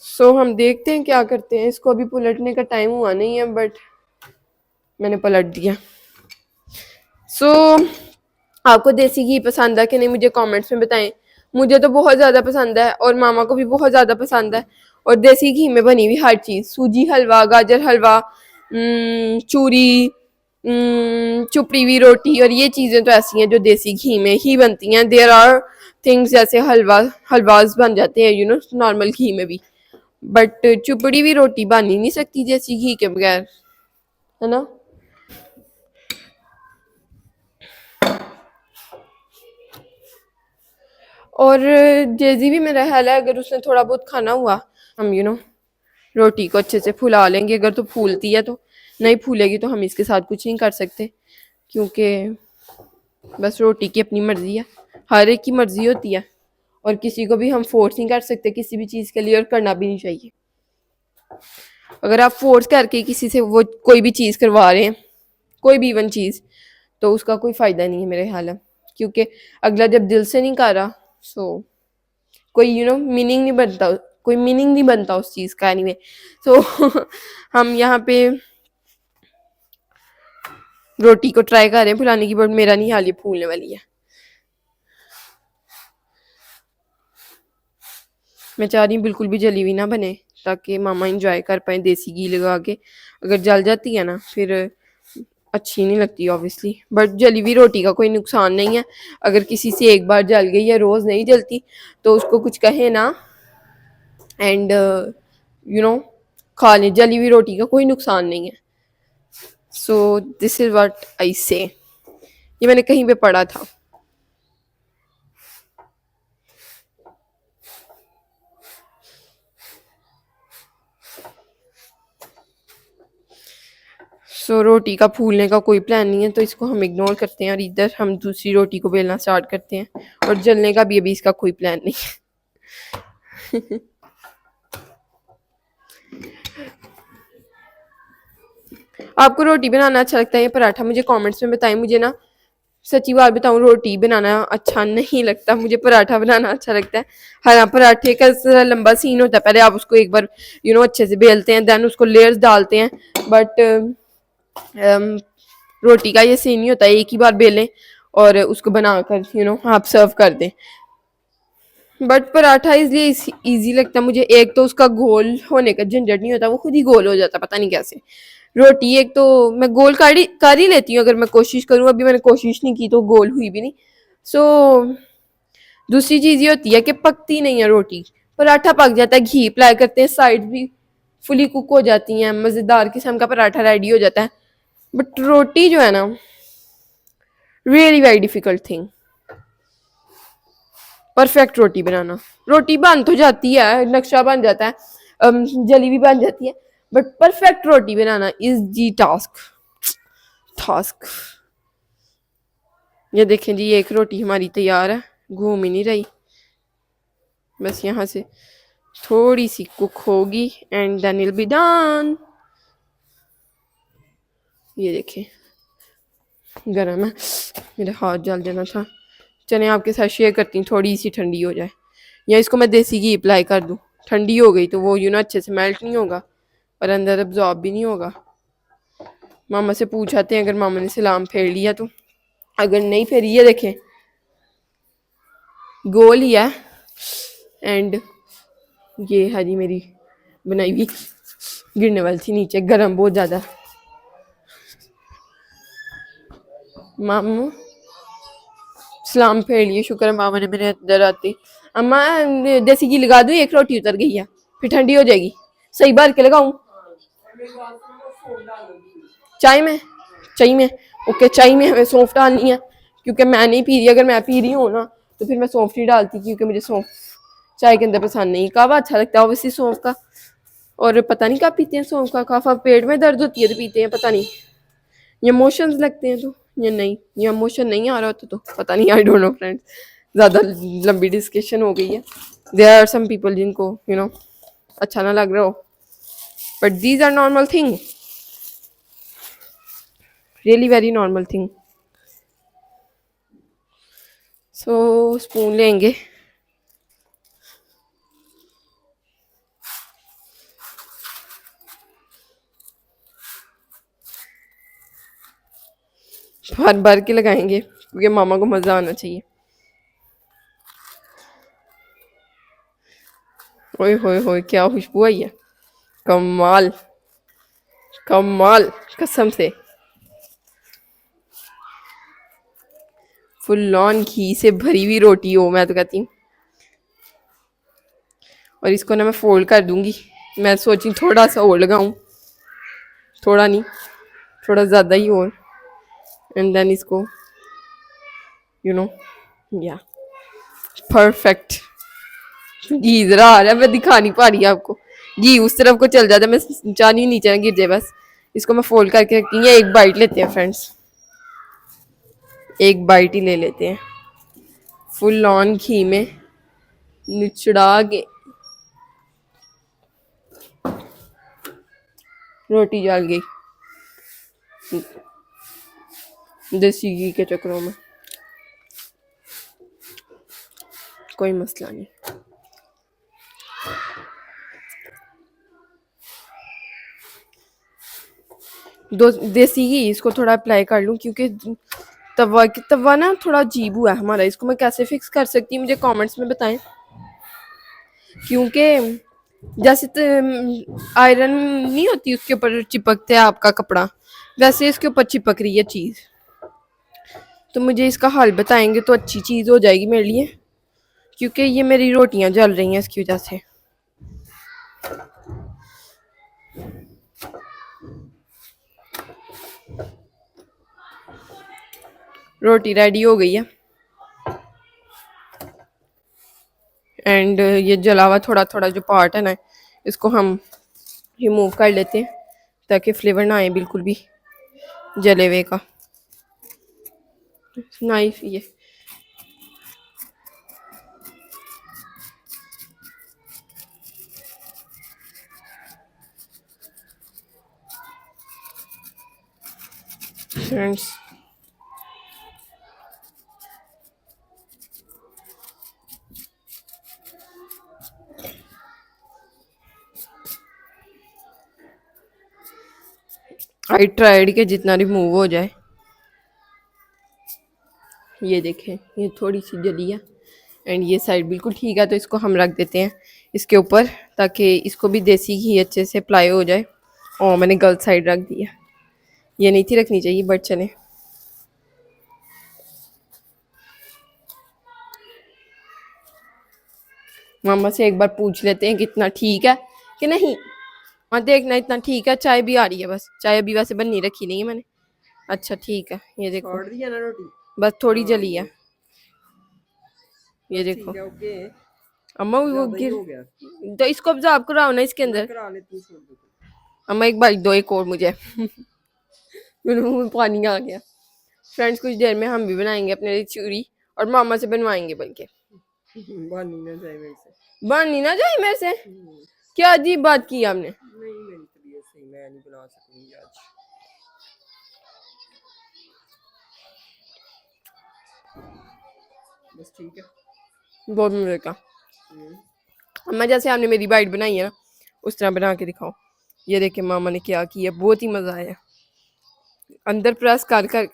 सो हम देखते हैं क्या करते हैं। इसको अभी पलटने का टाइम हुआ नहीं है बट मैंने पलट दिया। सो आपको देसी घी पसंद है कि नहीं मुझे कमेंट्स में बताएं। मुझे तो बहुत ज़्यादा पसंद है और मामा को भी बहुत ज़्यादा पसंद है। और देसी घी में बनी हुई हर चीज़, सूजी हलवा, गाजर हलवा, चूरी, चुपड़ी हुई रोटी, और ये चीज़ें तो ऐसी हैं जो देसी घी में ही बनती हैं। देयर आर थिंग्स जैसे हलवाज बन जाते हैं नॉर्मल घी में भी, बट चुपड़ी भी रोटी बन ही नहीं सकती जैसी घी के बगैर, है ना। और जेजी भी मेरा ख्याल है अगर उसने थोड़ा बहुत खाना हुआ, हम रोटी को अच्छे से फुला लेंगे। अगर तो फूलती है तो, नहीं फूलेगी तो हम इसके साथ कुछ नहीं कर सकते, क्योंकि बस रोटी की अपनी मर्जी है, हर एक की मर्जी होती है, और किसी को भी हम फोर्स नहीं कर सकते किसी भी चीज़ के लिए, और करना भी नहीं चाहिए। अगर आप फोर्स करके किसी से वो कोई भी चीज़ करवा रहे हैं, कोई भी इवन चीज़, तो उसका कोई फ़ायदा नहीं है मेरे ख्याल है, क्योंकि अगला जब दिल से नहीं कर रहा, सो कोई मीनिंग नहीं बनता, कोई मीनिंग नहीं बनता उस चीज़ का एनीवे। सो हम यहाँ पे रोटी को ट्राई कर रहे हैं फुलाने की, बट मेरा नहीं हाल, ये फूलने वाली है। मैं चाह रही हूँ बिल्कुल भी जली हुई ना बने, ताकि मामा इंजॉय कर पाए देसी घी लगा के। अगर जल जाती है ना फिर अच्छी नहीं लगती ऑब्वियसली, बट जली हुई रोटी का कोई नुकसान नहीं है। अगर किसी से एक बार जल गई या रोज़ नहीं जलती तो उसको कुछ कहे ना, एंड खा लें, जली हुई रोटी का कोई नुकसान नहीं है। So this is what I से, ये मैंने कहीं पे पढ़ा था। सो रोटी का फूलने का कोई प्लान नहीं है, तो इसको हम इग्नोर करते हैं, और इधर हम दूसरी रोटी को बेलना स्टार्ट करते हैं, और जलने का भी अभी इसका कोई प्लान नहीं है। आपको रोटी बनाना अच्छा लगता है या पराठा? मुझे कमेंट्स में बताएं। मुझे ना सच्ची बात बताऊं, रोटी बनाना अच्छा नहीं लगता, मुझे पराठा बनाना अच्छा लगता है। हाँ, पराठे का जरा लंबा सीन होता है, पहले आप उसको एक बार अच्छे से बेलते हैं, देन उसको लेयर्स डालते हैं, बट रोटी का ये सीन नहीं होता, एक ही बार बेलें और उसको बनाकर आप सर्व कर दें। बट पराठा इसलिए इजी लगता है मुझे, एक तो उसका गोल होने का झंझट नहीं होता, वो खुद ही गोल हो जाता, पता नहीं कैसे। रोटी एक तो मैं गोल कर ही लेती हूँ अगर मैं कोशिश करूँ, अभी मैंने कोशिश नहीं की तो गोल हुई भी नहीं। सो दूसरी चीज़ ये होती है कि पकती नहीं है रोटी, पराठा पक जाता है, घी अप्लाई करते हैं, साइड भी फुली कुक हो जाती हैं, मज़ेदार किस्म का पराठा रेडी हो जाता है। बट रोटी जो है ना, really very difficult thing. Perfect रोटी बनाना, रोटी बन तो जाती है, नक्शा बन जाता है, जली भी बन जाती है, बट परफेक्ट रोटी बनाना इज दी टास्क। ये देखें जी, एक रोटी हमारी तैयार है, घूम ही नहीं रही, बस यहाँ से थोड़ी सी कुक होगी and then it will be done. ये देखें गरम है, मेरे हाथ जल जाना था। चने आपके साथ शेयर करती हूँ, थोड़ी सी ठंडी हो जाए, या इसको मैं देसी घी अप्लाई कर दूँ, ठंडी हो गई तो वो अच्छे से मेल्ट नहीं होगा और अंदर अब्जॉर्ब भी नहीं होगा। मामा से पूछाते हैं, अगर मामा ने सलाम फेर लिया तो, अगर नहीं फेरी, ये देखें गोल ही है। एंड ये हरी मेरी बनाई हुई गिरने वाली थी नीचे, गरम बहुत ज़्यादा। मामू सलाम फेर लिए, शुक्र है मामा ने मेरे अंदर आती। अम्मा देसी घी लगा दूँ, एक रोटी उतर गई है, फिर ठंडी हो जाएगी, सही भर के लगाऊं चाय में ओके, चाय में हमें सौंफ डालनी है, क्योंकि मैं नहीं पी रही, अगर मैं पी रही हूँ ना तो फिर मैं सौंफ नहीं डालती, क्योंकि मुझे सौंफ चाय के अंदर पसंद नहीं। कावा अच्छा लगता है वैसे सौंफ का, और पता नहीं कब पीते हैं सौंफ का, काफा पेट में दर्द होती है तो पीते हैं, पता नहीं, ये इमोशंस लगते हैं तो, ये नहीं, ये इमोशन नहीं आ रहा होता तो पता नहीं, आई डोंट नो फ्रेंड्स, ज़्यादा लंबी डिस्कशन हो गई है। देयर आर सम पीपल जिनको अच्छा ना लग रहा हो, but these are normal thing, really very normal thing. So spoon लेंगे, भर भर के लगाएंगे, क्योंकि मामा को मज़ा आना चाहिए। ओए होए होए, क्या खुशबू आई है, कमाल कमाल कसम से, फुल ऑन घी से भरी हुई रोटी हो, मैं तो कहती हूँ। और इसको ना मैं फोल्ड कर दूंगी मैं सोची थोड़ा सा और लगाऊं, थोड़ा नहीं, थोड़ा ज़्यादा ही और, एंड देन इसको यू नो या परफेक्ट। घी जरा आ रहा है, मैं दिखा नहीं पा रही आपको। घी उस तरफ को चल जाता है, मैं चाहनी नीचे ना गिर जाए बस। इसको मैं फोल्ड करके रखती हूँ। एक बाइट लेते हैं फ्रेंड्स, एक बाइट ही ले लेते हैं फुल ऑन घी में निचड़ा के। रोटी जल गई देसी घी के चक्करों में, कोई मसला नहीं। दो देसी घी इसको थोड़ा अप्लाई कर लूँ, क्योंकि तवा ना थोड़ा अजीब हुआ है हमारा। इसको मैं कैसे फिक्स कर सकती हूँ मुझे कमेंट्स में बताएं, क्योंकि जैसे आयरन नहीं होती उसके ऊपर चिपकते है आपका कपड़ा, वैसे इसके ऊपर चिपक रही है चीज़। तो मुझे इसका हल बताएंगे तो अच्छी चीज़ हो जाएगी मेरे लिए, क्योंकि ये मेरी रोटियां जल रही हैं इसकी वजह से। रोटी रेडी हो गई है, एंड ये जला हुआ थोड़ा थोड़ा जो पार्ट है ना, इसको हम रिमूव कर लेते हैं ताकि फ्लेवर ना आए बिल्कुल भी जले हुए का। नाइफ ये फ्रेंड्स, आई ट्राइड के जितना रिमूव हो जाए। ये देखें ये थोड़ी सी जली है, एंड ये साइड बिल्कुल ठीक है। तो इसको हम रख देते हैं इसके ऊपर, ताकि इसको भी देसी घी अच्छे से अप्लाई हो जाए। और मैंने गलत साइड रख दिया, ये नहीं थी रखनी चाहिए, बट चले। मामा से एक बार पूछ लेते हैं कितना ठीक है कि नहीं। हाँ देखना इतना ठीक है। चाय भी आ रही है, बस चाय अभी वैसे बननी रखी नहीं है मैंने। अच्छा ठीक है, ये देखो छोड़ दिया ना रोटी, बस थोड़ी जली है, ये देखो। ओके अम्मा वो ज्यादा ही गिर, हो गया, तो इसको ऑब्जर्व कराओ ना इसके अंदर। करा लेती हूँ, छोड़ दो अम्मा एक बार दो, एक और मुझे मेरे मुंह में पानी आ गया। फ्रेंड्स कुछ देर में हम भी बनाएंगे अपने लिए चूरी, और मामा से बनवाएंगे बल्कि। बन ही ना जाए मेरे से, बन नहीं ना जाए मेरे से, क्या अजीब बात की आपने। नहीं मेरी तबीयत सही, मैं नहीं बना सकूंगी आज। बस ठीक है, बहुत मजे का। अम्मा जैसे आपने मेरी बाइट बनाई है ना, उस तरह बना के दिखाओ। ये देखे मामा ने क्या किया, बहुत ही मजा आया। अंदर प्रेस कर कर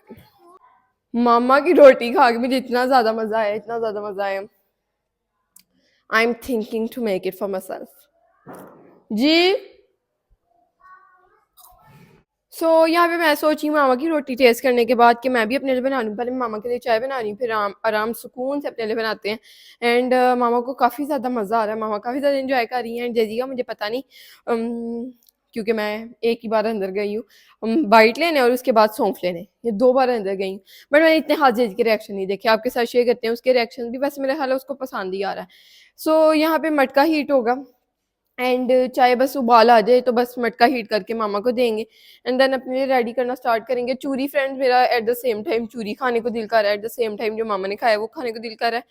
मामा की रोटी खा के मुझे इतना ज्यादा मजा आया, इतना ज्यादा मजा आया। I am thinking to make it for myself जी। यहाँ पे मैं सोची मामा की रोटी टेस्ट करने के बाद कि मैं भी अपने लिए बना लूँ। पहले मामा के लिए चाय बना रही हूँ, फिर आराम सुकून से अपने लिए बनाते हैं। एंड मामा को काफ़ी ज़्यादा मज़ा आ रहा है, मामा काफ़ी ज़्यादा एंजॉय कर रही हैं। एंड जेजी का मुझे पता नहीं, क्योंकि मैं एक ही बार अंदर गई हूँ बाइट लेने और उसके बाद सौंफ लेने, ये 2 बार अंदर गई हूँ। बट मैंने इतने हाथ जेजी के रिएक्शन नहीं देखे, आपके साथ शेयर करते हैं उसके रिएक्शन भी। वैसे मेरा हाल उसको पसंद ही आ रहा है। यहाँ पे मटका हीट होगा, एंड चाय बस उबाल आ जाए तो बस मटका हीट करके मामा को देंगे, एंड देन अपने लिए रेडी करना स्टार्ट करेंगे। चूरी फ्रेंड्स मेरा एट द सेम टाइम चूरी खाने को दिल कर रहा है, एट द सेम टाइम जो मामा ने खाया वो खाने को दिल कर रहा है।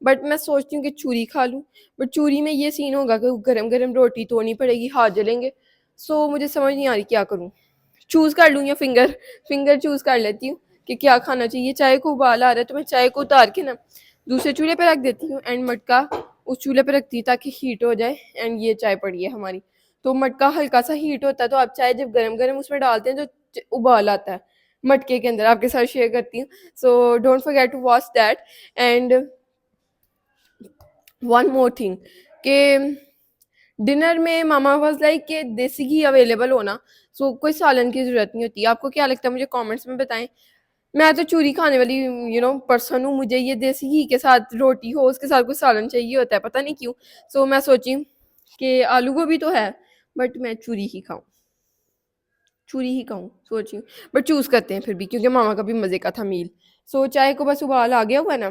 बट मैं सोचती हूँ कि चूरी खा लूँ, बट चूरी में ये सीन होगा कि गरम गरम रोटी तोड़नी पड़ेगी, हाथ जलेंगे। मुझे समझ नहीं आ रही क्या करूँ, चूज़ कर लूँ या फिंगर चूज़ कर लेती हूँ कि क्या खाना चाहिए। चाय को उबाल आ रहा है तो मैं चाय को उतार के ना दूसरे चूल्हे पे रख देती हूँ, एंड मटका उस चूल्हे पे रखती हूँ ताकि हीट हो जाए। एंड ये चाय पड़ी है हमारी, तो मटका हल्का सा हीट होता है, तो आप चाय जब गरम गरम उसमें डालते हैं तो उबाल आता है मटके के अंदर। आपके साथ शेयर करती हूँ, so don't forget to watch that. And one more thing कि डिनर में मामा वाज लाइक कि देसी घी अवेलेबल होना, कोई सालन की ज़रूरत नहीं होती। आपको क्या लगता है मुझे कमेंट्स में बताएं। मैं तो चूरी खाने वाली पर्सन हूँ, मुझे ये देसी घी के साथ रोटी हो उसके साथ कुछ सालन चाहिए होता है, पता नहीं क्यों। मैं सोची कि आलू गोभी तो है, बट मैं चूरी ही खाऊं, चूरी ही खाऊं सोच रही हूँ, बट चूज़ करते हैं फिर भी क्योंकि मामा का भी मज़े का था मील। सो चाय को बस उबाल आ गया हुआ ना,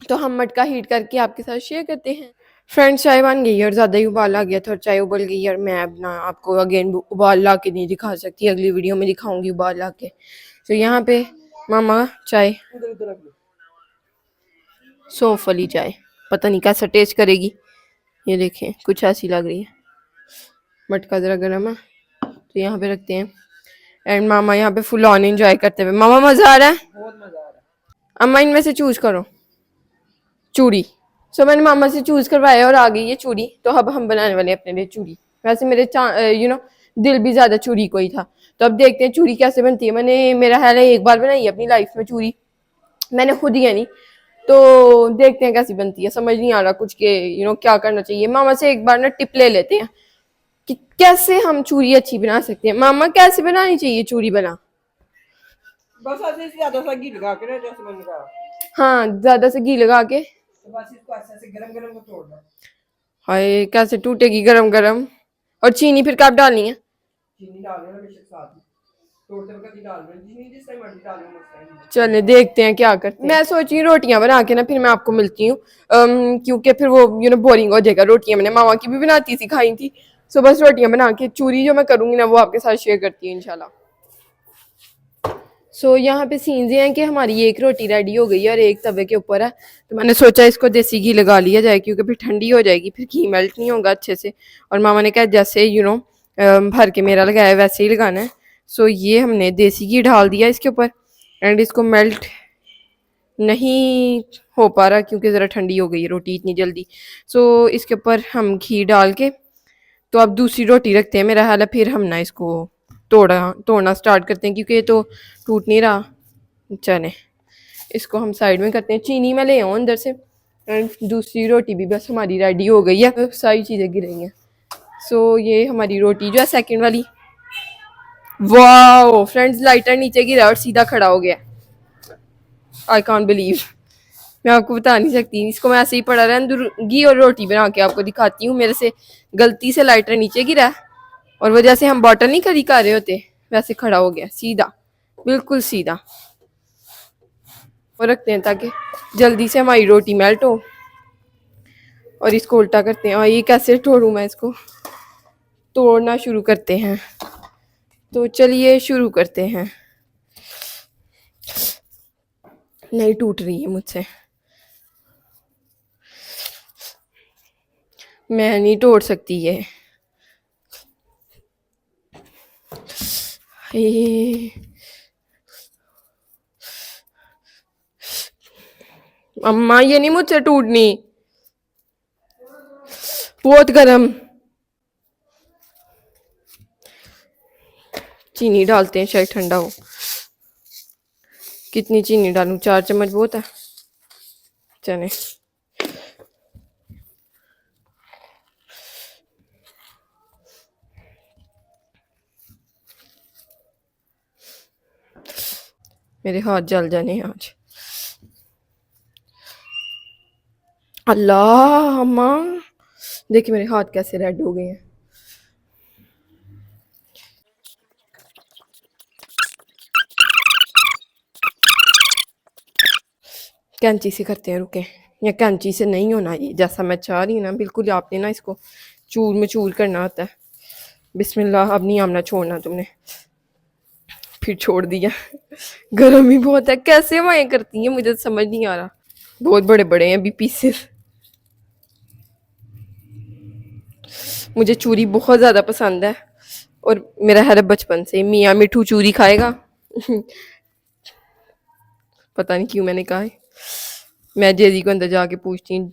तो हम मटका हीट करके आपके साथ शेयर करते हैं। फ्रेंड्स चाय बन गई और ज़्यादा ही उबाल आ गया था और चाय उबल गई और मैं अब ना आपको अगेन उबाल ला के नहीं दिखा सकती, अगली वीडियो में दिखाऊंगी उबाल ला के। तो यहाँ पे मामा चाय, सौंफ वाली चाय, पता नहीं कैसा टेस्ट करेगी, ये देखें कुछ ऐसी लग रही है। मटका ज़रा गर्म है तो यहाँ पे रखते हैं। एंड मामा यहाँ पे फुल ऑन एंजॉय करते हुए। मामा मज़ा आ रहा है? बहुत मज़ा आ रहा है। अम्मा इनमें से चूज़ करो चूड़ी। सो मैंने मामा से चूज़ करवाया और आ गई ये चूड़ी, तो अब हम बनाने वाले हैं अपने लिए चूड़ी। वैसे मेरे दिल भी ज़्यादा चूड़ी को ही था, तो अब देखते हैं चूड़ी कैसे बनती है। मैंने मेरा ख्याल है एक बार बनाई है अपनी लाइफ में चूड़ी, मैंने खुद ही है नहीं, तो देखते हैं कैसी बनती है। समझ नहीं आ रहा कुछ के क्या करना चाहिए। मामा से एक बार ना टिप ले लेते हैं कि कैसे हम चूड़ी अच्छी बना सकते हैं। मामा कैसे बनानी चाहिए चूड़ी बना? बस ऐसे ही ज्यादा सा घी लगा के ना, जैसे मैंने कहा, हाँ ज़्यादा से घी लगा के, तो बस इसको ऐसे ऐसे गरम गरम को तोड़ना। हाय कैसे टूटेगी गरम गरम। और चीनी फिर कब डालनी है? चीनी डाल देना बेशक साथ में, तोड़ते वक्त ही डाल देना, चीनी जिस टाइम मर्जी डाल देना उस टाइम। चले देखते हैं क्या करते हैं। मैं सोच रही हूँ रोटियां बना के ना फिर मैं आपको मिलती हूँ, क्योंकि फिर वो बोरिंग हो जाएगा। रोटियां मैंने मामा की भी बनाती सिखाई थी, सो बस रोटियां बना के चूरी जो मैं करूंगी ना वो आपके साथ शेयर करती हूँ इंशाल्लाह। सो यहाँ पे सीन्स ये हैं कि हमारी एक रोटी रेडी हो गई है और एक तवे के ऊपर है, तो मैंने सोचा इसको देसी घी लगा लिया जाए क्योंकि फिर ठंडी हो जाएगी, फिर घी मेल्ट नहीं होगा अच्छे से। और मामा ने कहा जैसे भर के मेरा लगाया वैसे ही लगाना है। सो ये हमने देसी घी डाल दिया इसके ऊपर एंड इसको मेल्ट नहीं हो पा रहा क्योंकि ज़रा ठंडी हो गई है रोटी इतनी जल्दी। सो इसके ऊपर हम घी डाल के तो अब दूसरी रोटी रखते हैं मेरा ख्याल है, फिर हम ना इसको तोड़ना स्टार्ट करते हैं क्योंकि ये तो टूट नहीं रहा। चले इसको हम साइड में करते हैं। चीनी मैं ले आऊँ अंदर से एंड दूसरी रोटी भी बस हमारी रेडी हो गई है, तो सारी चीज़ें गिर रही हैं। सो ये हमारी रोटी जो है सेकंड वाली, वाह फ्रेंड्स लाइटर नीचे गिरा और सीधा खड़ा हो गया। आई कॉन्ट बिलीव, मैं आपको बता नहीं सकती। इसको मैं ऐसे ही पड़ा रहा घी और रोटी बना के आपको दिखाती हूँ। मेरे से गलती से लाइटर नीचे गिरा है और वो जैसे हम बॉटल नहीं खड़ी कर रहे होते वैसे खड़ा हो गया सीधा, बिल्कुल सीधा। और रखते हैं ताकि जल्दी से हमारी रोटी मेल्ट हो और इसको उल्टा करते हैं। और ये कैसे तोड़ूं मैं इसको? तोड़ना शुरू करते हैं, तो चलिए शुरू करते हैं। नहीं टूट रही है मुझसे, मैं नहीं तोड़ सकती ये। अम्मा ये नहीं मुझसे टूटनी, बहुत गरम। चीनी डालते हैं शायद ठंडा हो। कितनी चीनी डालूं? 4 चम्मच बहुत है। चने मेरे हाथ जल जाने हैं आज। अल्लाह अम्मा देखिए मेरे हाथ कैसे रेड हो गए हैं। कैंची से करते हैं, रुके, या कैंची से नहीं होना ये जैसा मैं चाह रही हूँ ना बिल्कुल। आपने ना इसको चूर में चूर करना होता है। बिस्मिल्लाह, अब नहीं आमना छोड़ना तुमने, फिर छोड़ दिया। गर्म ही बहुत है, कैसे हवाएं करती हैं मुझे समझ नहीं आ रहा। बहुत बड़े बड़े हैं अभी पीसेस। मुझे चूरी बहुत ज़्यादा पसंद है और मेरा है बचपन से मियाँ मिठू चूरी खाएगा। पता नहीं क्यों मैंने कहा है। मैं जेजी को अंदर जाके पूछती हूँ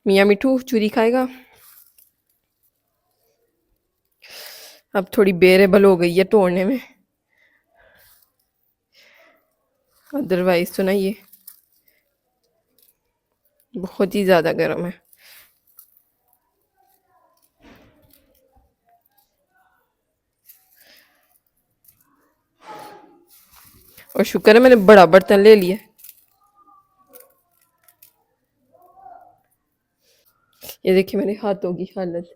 मियाँ मिठू चूरी खाएगा। अब थोड़ी बेरेबल हो गई है तोड़ने में, अदरवाइज तो ना ये बहुत ही ज़्यादा गर्म है। और शुक्र है मैंने बड़ा बर्तन ले लिया। ये देखिए मेरे हाथों की हालत,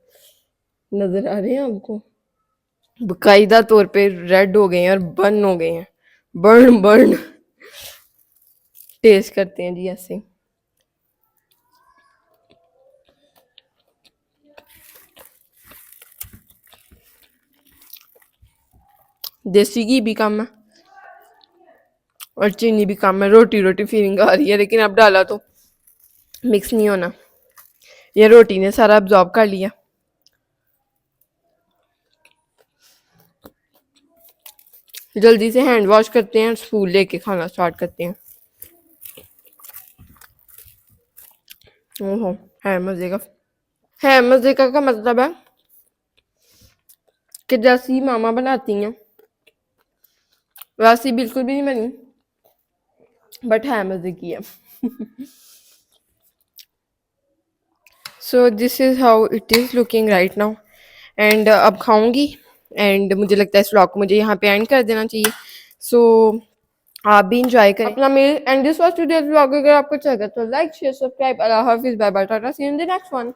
नजर आ रहे हैं आपको? बकायदा तौर पे रेड हो गए हैं और बर्न हो गए हैं। Burn burn. टेस्ट करते हैं जी ऐसे। देसी घी भी कम है और चीनी भी कम है। रोटी रोटी फीलिंग आ रही है, लेकिन अब डाला तो मिक्स नहीं होना। ये रोटी ने सारा अब्जॉर्ब कर लिया। जल्दी से हैंड वॉश करते हैं, स्पून लेके खाना स्टार्ट करते हैं। ओहो, है मजे का। है मजे का मतलब है कि जैसी मामा बनाती हैं वैसी बिल्कुल भी नहीं बनी, बट है मजे की है। सो this is how it is looking right now. And अब खाऊंगी एंड मुझे लगता है इस व्लॉग को मुझे यहाँ पे एंड कर देना चाहिए। सो आप भी इंजॉय करें अपना meal. And this was today's vlog. अगर आपको अच्छा लगा तो लाइक शेयर सब्सक्राइब। अल्लाह हाफिज, बाय बाय, टाटा, see you in the next one.